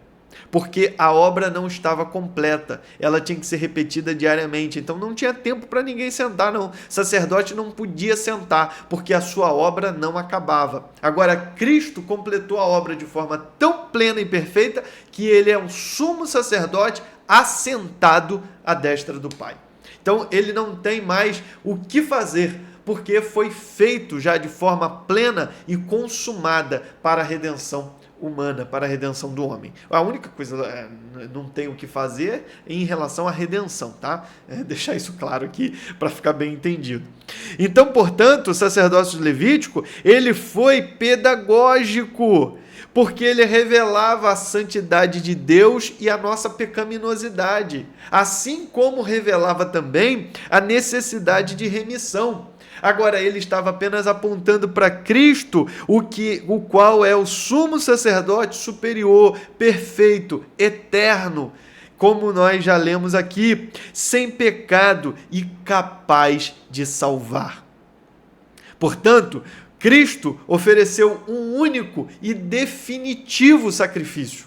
porque a obra não estava completa, ela tinha que ser repetida diariamente, então não tinha tempo para ninguém sentar, não. O sacerdote não podia sentar, porque a sua obra não acabava. Agora, Cristo completou a obra de forma tão plena e perfeita, que ele é um sumo sacerdote assentado à destra do Pai. Então, ele não tem mais o que fazer, porque foi feito já de forma plena e consumada para a redenção humana, para a redenção do homem. A única coisa, não tem o que fazer em relação à redenção, tá? Deixar isso claro aqui para ficar bem entendido. Então, portanto, o sacerdócio levítico, ele foi pedagógico, porque ele revelava a santidade de Deus e a nossa pecaminosidade, assim como revelava também a necessidade de remissão. Agora, ele estava apenas apontando para Cristo, o qual é o sumo sacerdote superior, perfeito, eterno, como nós já lemos aqui, sem pecado e capaz de salvar. Portanto, Cristo ofereceu um único e definitivo sacrifício.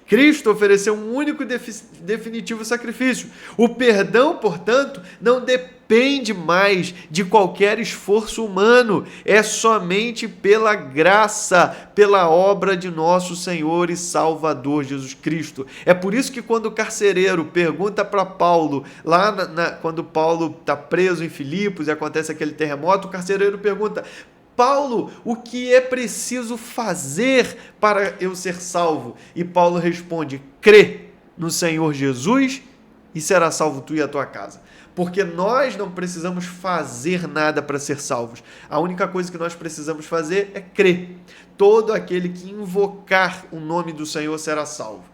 Cristo ofereceu um único e definitivo sacrifício. O perdão, portanto, não depende mais de qualquer esforço humano. É somente pela graça, pela obra de nosso Senhor e Salvador Jesus Cristo. É por isso que quando o carcereiro pergunta para Paulo, quando Paulo está preso em Filipos e acontece aquele terremoto, o carcereiro pergunta: Paulo, o que é preciso fazer para eu ser salvo? E Paulo responde: crê no Senhor Jesus e será salvo tu e a tua casa. Porque nós não precisamos fazer nada para ser salvos. A única coisa que nós precisamos fazer é crer. Todo aquele que invocar o nome do Senhor será salvo.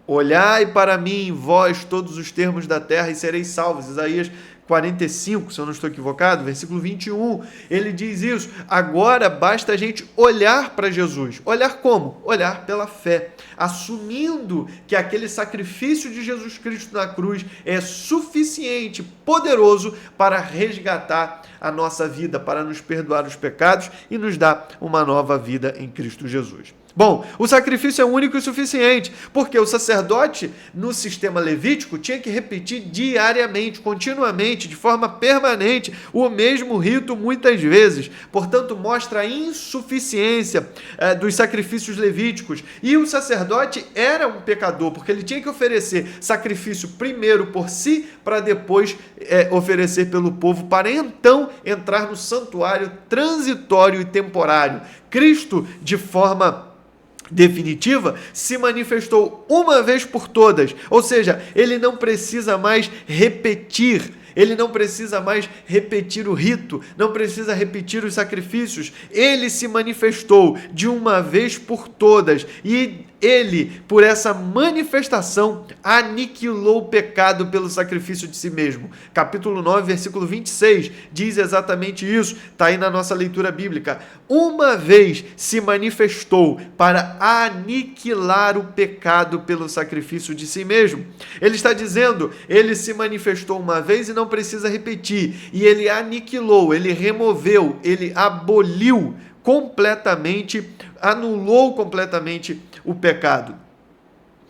Olhai para mim, vós, todos os termos da terra, e sereis salvos. Isaías 45, se eu não estou equivocado, versículo 21, ele diz isso. Agora basta a gente olhar para Jesus. Olhar como? Olhar pela fé, assumindo que aquele sacrifício de Jesus Cristo na cruz é suficiente, poderoso para resgatar a nossa vida, para nos perdoar os pecados e nos dar uma nova vida em Cristo Jesus. Bom, o sacrifício é único e suficiente, porque o sacerdote no sistema levítico tinha que repetir diariamente, continuamente, de forma permanente, o mesmo rito muitas vezes. Portanto, mostra a insuficiência dos sacrifícios levíticos. E o sacerdote era um pecador, porque ele tinha que oferecer sacrifício primeiro por si, para depois oferecer pelo povo, para então entrar no santuário transitório e temporário. Cristo, de forma definitiva, se manifestou uma vez por todas, ou seja, ele não precisa mais repetir Ele não precisa mais repetir o rito, não precisa repetir os sacrifícios. Ele se manifestou de uma vez por todas e ele, por essa manifestação, aniquilou o pecado pelo sacrifício de si mesmo. Capítulo 9, versículo 26, diz exatamente isso. Está aí na nossa leitura bíblica. Uma vez se manifestou para aniquilar o pecado pelo sacrifício de si mesmo. Ele está dizendo, ele se manifestou uma vez e não precisa repetir. E ele aniquilou, ele removeu, ele aboliu completamente, anulou completamente o pecado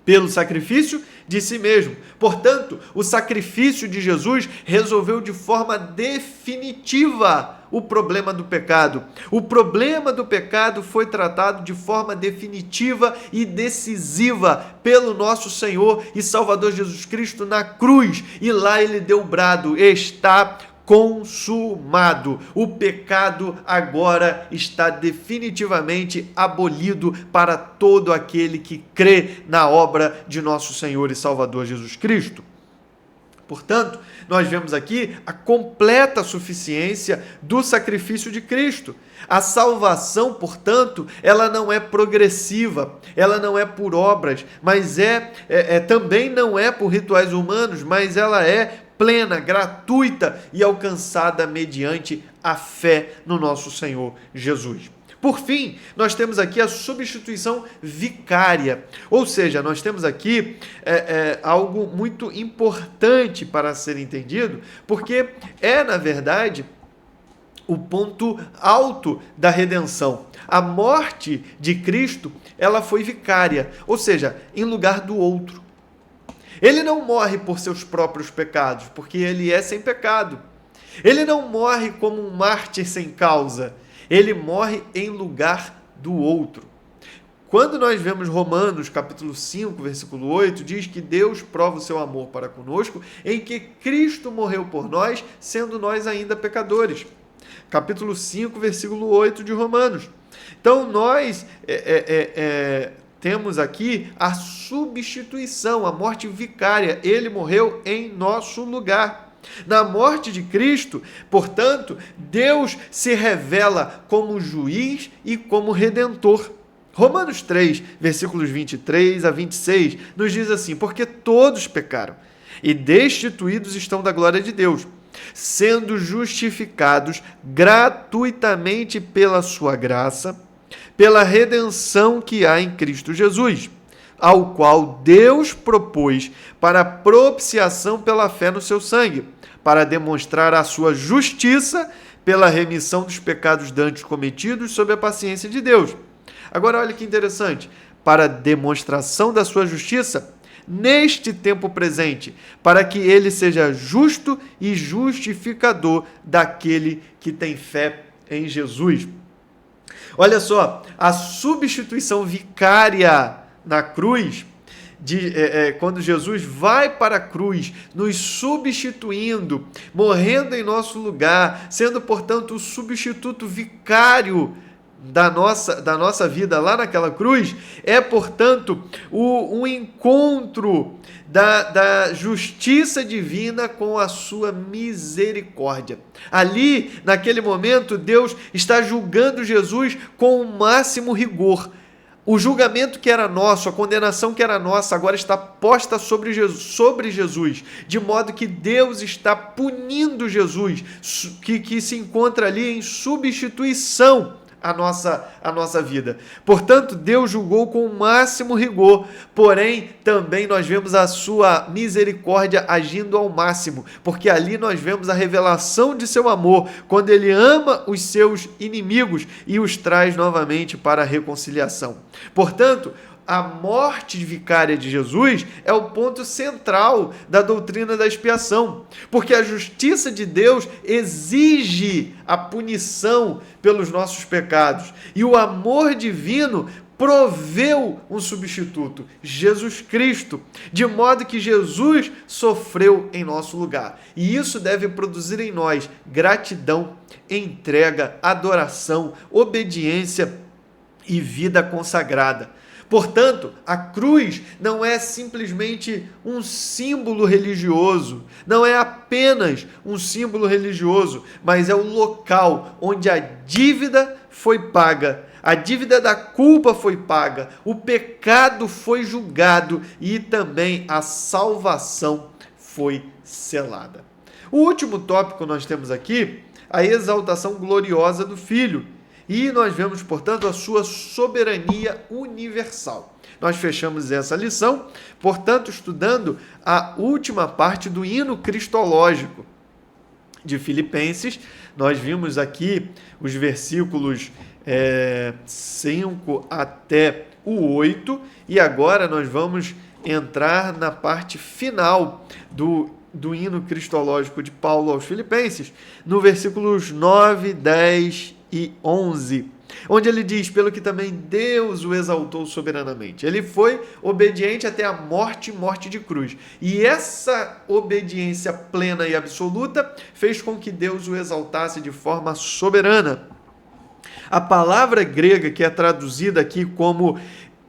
pelo sacrifício de si mesmo. Portanto, o sacrifício de Jesus resolveu de forma definitiva o problema do pecado. O problema do pecado foi tratado de forma definitiva e decisiva pelo nosso Senhor e Salvador Jesus Cristo na cruz. E lá ele deu o brado: está consumado. O pecado agora está definitivamente abolido para todo aquele que crê na obra de nosso Senhor e Salvador Jesus Cristo. Portanto, nós vemos aqui a completa suficiência do sacrifício de Cristo. A salvação, portanto, ela não é progressiva, ela não é por obras, mas também não é por rituais humanos, mas ela é plena, gratuita e alcançada mediante a fé no nosso Senhor Jesus. Por fim, nós temos aqui a substituição vicária, ou seja, nós temos aqui algo muito importante para ser entendido, porque na verdade, o ponto alto da redenção. A morte de Cristo, ela foi vicária, ou seja, em lugar do outro. Ele não morre por seus próprios pecados, porque ele é sem pecado. Ele não morre como um mártir sem causa. Ele morre em lugar do outro. Quando nós vemos Romanos, capítulo 5, versículo 8, diz que Deus prova o seu amor para conosco em que Cristo morreu por nós, sendo nós ainda pecadores. Capítulo 5, versículo 8 de Romanos. Então, nós temos aqui a substituição, a morte vicária. Ele morreu em nosso lugar. Na morte de Cristo, portanto, Deus se revela como juiz e como redentor. Romanos 3, versículos 23 a 26, nos diz assim: porque todos pecaram e destituídos estão da glória de Deus, sendo justificados gratuitamente pela sua graça, pela redenção que há em Cristo Jesus, ao qual Deus propôs para propiciação pela fé no seu sangue, para demonstrar a sua justiça pela remissão dos pecados dantes cometidos sob a paciência de Deus. Agora olha que interessante, para demonstração da sua justiça neste tempo presente, para que ele seja justo e justificador daquele que tem fé em Jesus. Olha só, a substituição vicária na cruz, quando Jesus vai para a cruz, nos substituindo, morrendo em nosso lugar, sendo, portanto, o substituto vicário da nossa vida lá naquela cruz, portanto, um encontro da justiça divina com a sua misericórdia. Ali, naquele momento, Deus está julgando Jesus com o máximo rigor. O julgamento que era nosso, a condenação que era nossa, agora está posta sobre Jesus, de modo que Deus está punindo Jesus, que se encontra ali em substituição a nossa vida. Portanto, Deus julgou com o máximo rigor, porém, também nós vemos a sua misericórdia agindo ao máximo, porque ali nós vemos a revelação de seu amor, quando ele ama os seus inimigos e os traz novamente para a reconciliação. Portanto, a morte vicária de Jesus é o ponto central da doutrina da expiação, porque a justiça de Deus exige a punição pelos nossos pecados, e o amor divino proveu um substituto, Jesus Cristo, de modo que Jesus sofreu em nosso lugar. E isso deve produzir em nós gratidão, entrega, adoração, obediência e vida consagrada. Portanto, a cruz não é simplesmente um símbolo religioso, não é apenas um símbolo religioso, mas é o local onde a dívida foi paga, a dívida da culpa foi paga, o pecado foi julgado e também a salvação foi selada. O último tópico que nós temos aqui, a exaltação gloriosa do Filho. E nós vemos, portanto, a sua soberania universal. Nós fechamos essa lição, portanto, estudando a última parte do hino cristológico de Filipenses. Nós vimos aqui os versículos 5 até o 8, e agora nós vamos entrar na parte final do hino cristológico de Paulo aos Filipenses, no versículos 9, 10 e 11, onde ele diz: pelo que também Deus o exaltou soberanamente. Ele foi obediente até a morte de cruz. E essa obediência plena e absoluta fez com que Deus o exaltasse de forma soberana. A palavra grega que é traduzida aqui como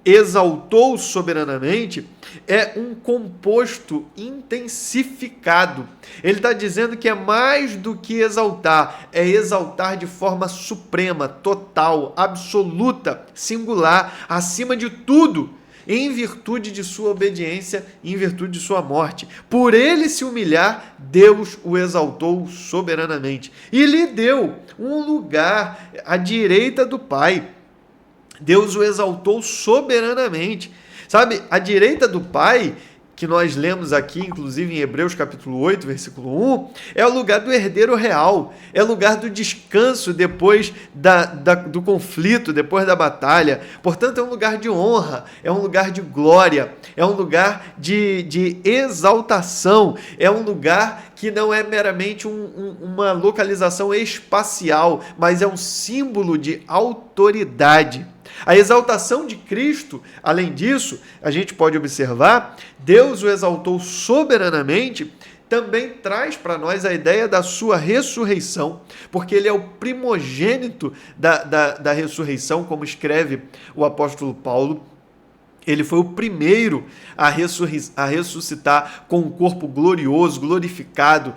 exaltou soberanamente é um composto intensificado. Ele está dizendo que é mais do que exaltar, é exaltar de forma suprema, total, absoluta, singular, acima de tudo, em virtude de sua obediência, em virtude de sua morte. Por ele se humilhar, Deus o exaltou soberanamente e lhe deu um lugar à direita do Pai. Deus o exaltou soberanamente. Sabe, a direita do Pai, que nós lemos aqui, inclusive em Hebreus capítulo 8, versículo 1, é o lugar do herdeiro real, é o lugar do descanso depois do conflito, depois da batalha. Portanto, é um lugar de honra, é um lugar de glória, é um lugar de exaltação, é um lugar que não é meramente uma localização espacial, mas é um símbolo de autoridade. A exaltação de Cristo, além disso, a gente pode observar, Deus o exaltou soberanamente, também traz para nós a ideia da sua ressurreição, porque ele é o primogênito da ressurreição, como escreve o apóstolo Paulo. Ele foi o primeiro a ressuscitar com um corpo glorioso, glorificado,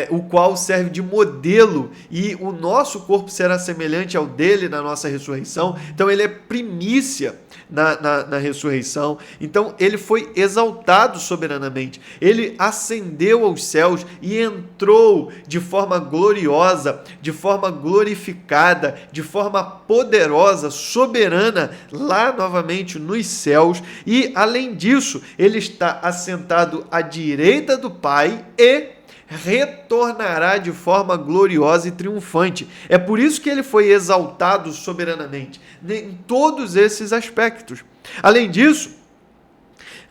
o qual serve de modelo, e o nosso corpo será semelhante ao dele na nossa ressurreição. Então ele é primícia na ressurreição. Então ele foi exaltado soberanamente, ele ascendeu aos céus e entrou de forma gloriosa, de forma glorificada, de forma poderosa, soberana, lá novamente nos céus. E além disso, ele está assentado à direita do Pai e retornará de forma gloriosa e triunfante. É por isso que ele foi exaltado soberanamente, em todos esses aspectos. Além disso,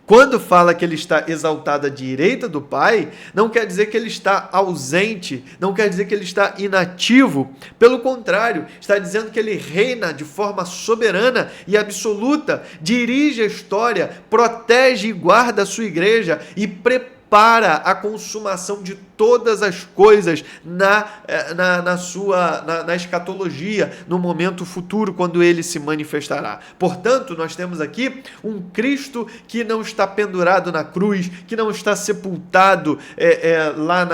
quando fala que ele está exaltado à direita do Pai, não quer dizer que ele está ausente, não quer dizer que ele está inativo. Pelo contrário, está dizendo que ele reina de forma soberana e absoluta, dirige a história, protege e guarda a sua igreja e prepara a consumação de todas as coisas na escatologia, no momento futuro, quando ele se manifestará. Portanto, nós temos aqui um Cristo que não está pendurado na cruz, que não está sepultado lá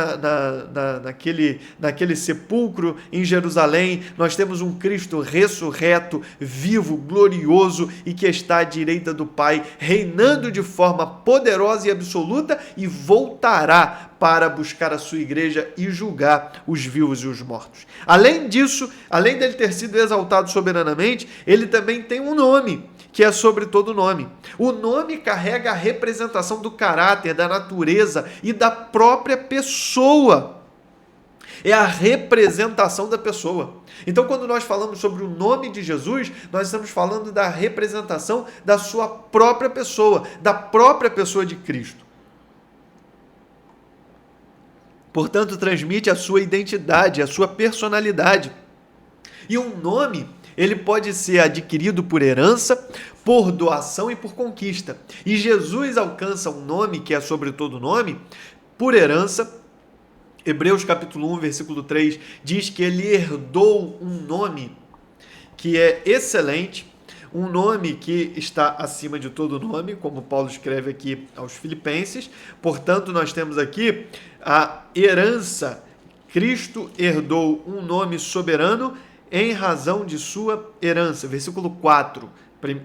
naquele sepulcro em Jerusalém. Nós temos um Cristo ressurreto, vivo, glorioso e que está à direita do Pai, reinando de forma poderosa e absoluta, e voltará para buscar a sua igreja e julgar os vivos e os mortos. Além disso, além dele ter sido exaltado soberanamente, ele também tem um nome, que é sobre todo nome. O nome carrega a representação do caráter, da natureza e da própria pessoa. É a representação da pessoa. Então, quando nós falamos sobre o nome de Jesus, nós estamos falando da representação da sua própria pessoa, da própria pessoa de Cristo. Portanto, transmite a sua identidade, a sua personalidade. E um nome, ele pode ser adquirido por herança, por doação e por conquista. E Jesus alcança um nome, que é sobre todo nome, por herança. Hebreus capítulo 1, versículo 3, diz que ele herdou um nome que é excelente, um nome que está acima de todo nome, como Paulo escreve aqui aos Filipenses. Portanto, nós temos aqui a herança. Cristo herdou um nome soberano em razão de sua herança. Versículo 4,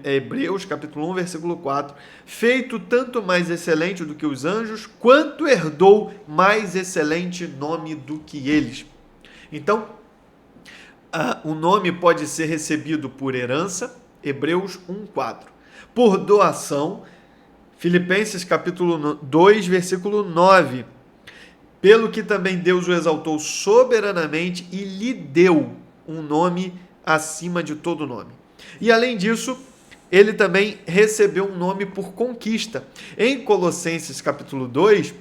Hebreus capítulo 1, versículo 4. Feito tanto mais excelente do que os anjos, quanto herdou mais excelente nome do que eles. Então, o nome pode ser recebido por herança, Hebreus 1:4. Por doação, Filipenses capítulo 2, versículo 9. Pelo que também Deus o exaltou soberanamente e lhe deu um nome acima de todo nome. E além disso, ele também recebeu um nome por conquista. Em Colossenses capítulo 2,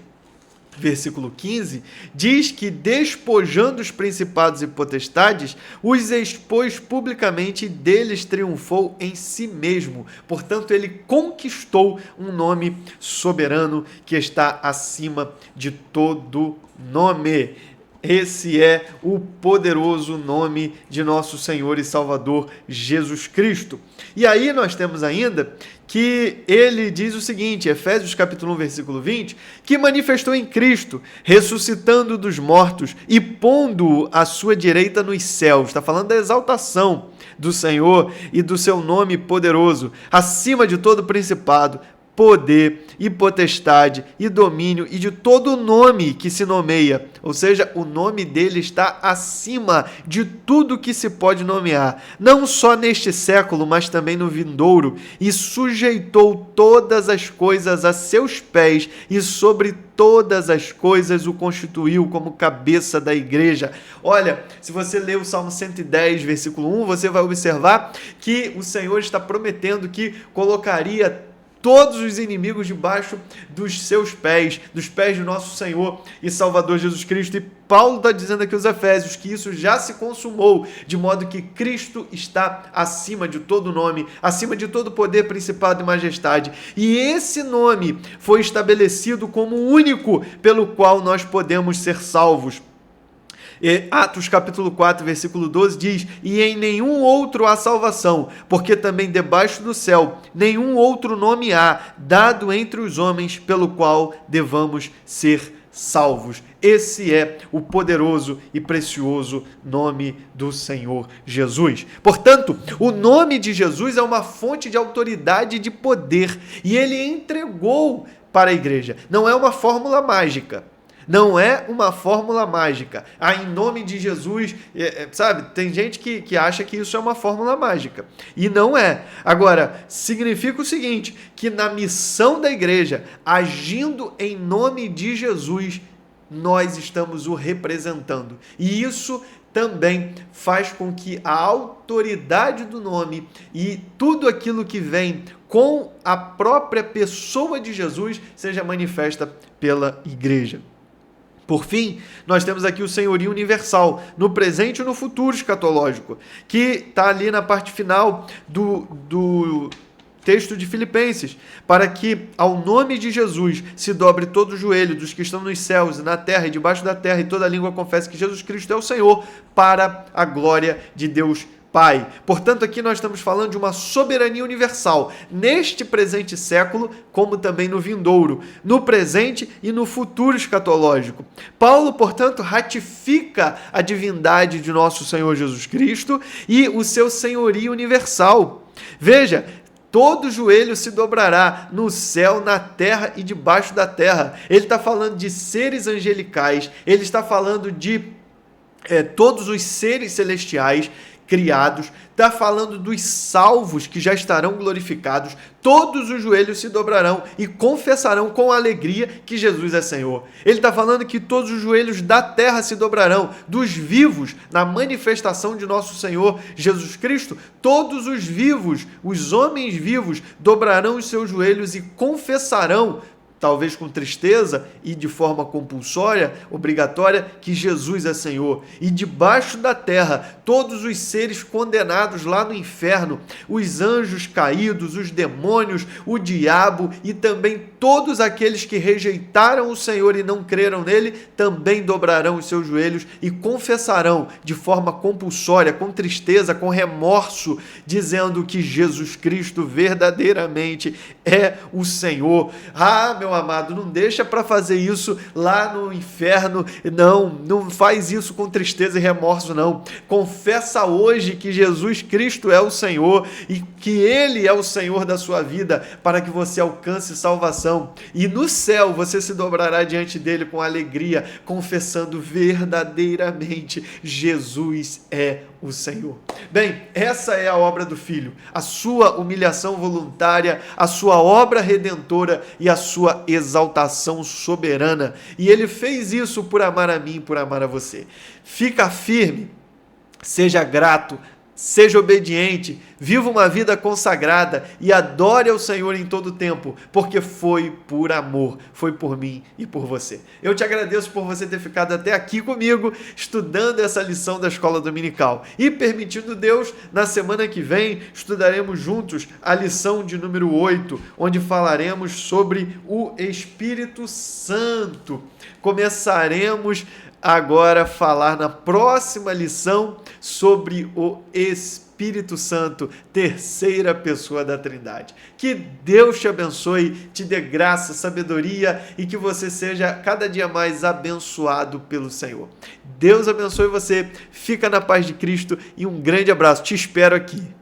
versículo 15, diz que despojando os principados e potestades, os expôs publicamente e deles triunfou em si mesmo. Portanto, ele conquistou um nome soberano que está acima de todo nome. Esse é o poderoso nome de nosso Senhor e Salvador Jesus Cristo. E aí nós temos ainda que ele diz o seguinte, Efésios capítulo 1, versículo 20, que manifestou em Cristo, ressuscitando dos mortos e pondo-o à sua direita nos céus. Está falando da exaltação do Senhor e do seu nome poderoso, acima de todo principado, poder e potestade e domínio e de todo nome que se nomeia, ou seja, o nome dele está acima de tudo que se pode nomear, não só neste século, mas também no vindouro, e sujeitou todas as coisas a seus pés e sobre todas as coisas o constituiu como cabeça da igreja. Olha, se você ler o Salmo 110, versículo 1, você vai observar que o Senhor está prometendo que colocaria todos os inimigos debaixo dos seus pés, dos pés de nosso Senhor e Salvador Jesus Cristo. E Paulo está dizendo aqui aos Efésios que isso já se consumou, de modo que Cristo está acima de todo nome, acima de todo poder, principado e majestade. E esse nome foi estabelecido como o único pelo qual nós podemos ser salvos. Atos capítulo 4, versículo 12 diz, e em nenhum outro há salvação, porque também debaixo do céu nenhum outro nome há, dado entre os homens, pelo qual devamos ser salvos. Esse é o poderoso e precioso nome do Senhor Jesus. Portanto, o nome de Jesus é uma fonte de autoridade e de poder, e ele entregou para a igreja. Não é uma fórmula mágica. Não é uma fórmula mágica. Em nome de Jesus, sabe? Tem gente que acha que isso é uma fórmula mágica. E não é. Agora, significa o seguinte, que na missão da igreja, agindo em nome de Jesus, nós estamos o representando. E isso também faz com que a autoridade do nome e tudo aquilo que vem com a própria pessoa de Jesus seja manifesta pela igreja. Por fim, nós temos aqui o senhorio universal, no presente e no futuro escatológico, que está ali na parte final do texto de Filipenses, para que ao nome de Jesus se dobre todo o joelho dos que estão nos céus e na terra e debaixo da terra, e toda língua confesse que Jesus Cristo é o Senhor, para a glória de Deus Pai. Portanto, aqui nós estamos falando de uma soberania universal, neste presente século, como também no vindouro, no presente e no futuro escatológico. Paulo, portanto, ratifica a divindade de nosso Senhor Jesus Cristo e o seu senhorio universal. Veja, todo joelho se dobrará no céu, na terra e debaixo da terra. Ele está falando de seres angelicais, ele está falando de todos os seres celestiais criados, está falando dos salvos que já estarão glorificados, todos os joelhos se dobrarão e confessarão com alegria que Jesus é Senhor. Ele está falando que todos os joelhos da terra se dobrarão, dos vivos, na manifestação de nosso Senhor Jesus Cristo, todos os vivos, os homens vivos, dobrarão os seus joelhos e confessarão talvez com tristeza e de forma compulsória, obrigatória, que Jesus é Senhor. E debaixo da terra, todos os seres condenados lá no inferno, os anjos caídos, os demônios, o diabo e também todos aqueles que rejeitaram o Senhor e não creram nele, também dobrarão os seus joelhos e confessarão de forma compulsória, com tristeza, com remorso, dizendo que Jesus Cristo verdadeiramente é o Senhor. Ah, meu amado, não deixa para fazer isso lá no inferno, não faz isso com tristeza e remorso, não. Confessa hoje que Jesus Cristo é o Senhor e que Ele é o Senhor da sua vida, para que você alcance salvação. E no céu você se dobrará diante dele com alegria, confessando verdadeiramente: Jesus é o Senhor. Bem, essa é a obra do Filho, a sua humilhação voluntária, a sua obra redentora e a sua exaltação soberana. E ele fez isso por amar a mim, por amar a você. Fica firme, seja grato, seja obediente, viva uma vida consagrada e adore ao Senhor em todo o tempo, porque foi por amor, foi por mim e por você. Eu te agradeço por você ter ficado até aqui comigo, estudando essa lição da Escola Dominical. E, permitindo Deus, na semana que vem, estudaremos juntos a lição de número 8, onde falaremos sobre o Espírito Santo. Começaremos agora falar na próxima lição sobre o Espírito Santo, terceira pessoa da Trindade. Que Deus te abençoe, te dê graça, sabedoria e que você seja cada dia mais abençoado pelo Senhor. Deus abençoe você, fica na paz de Cristo e um grande abraço. Te espero aqui.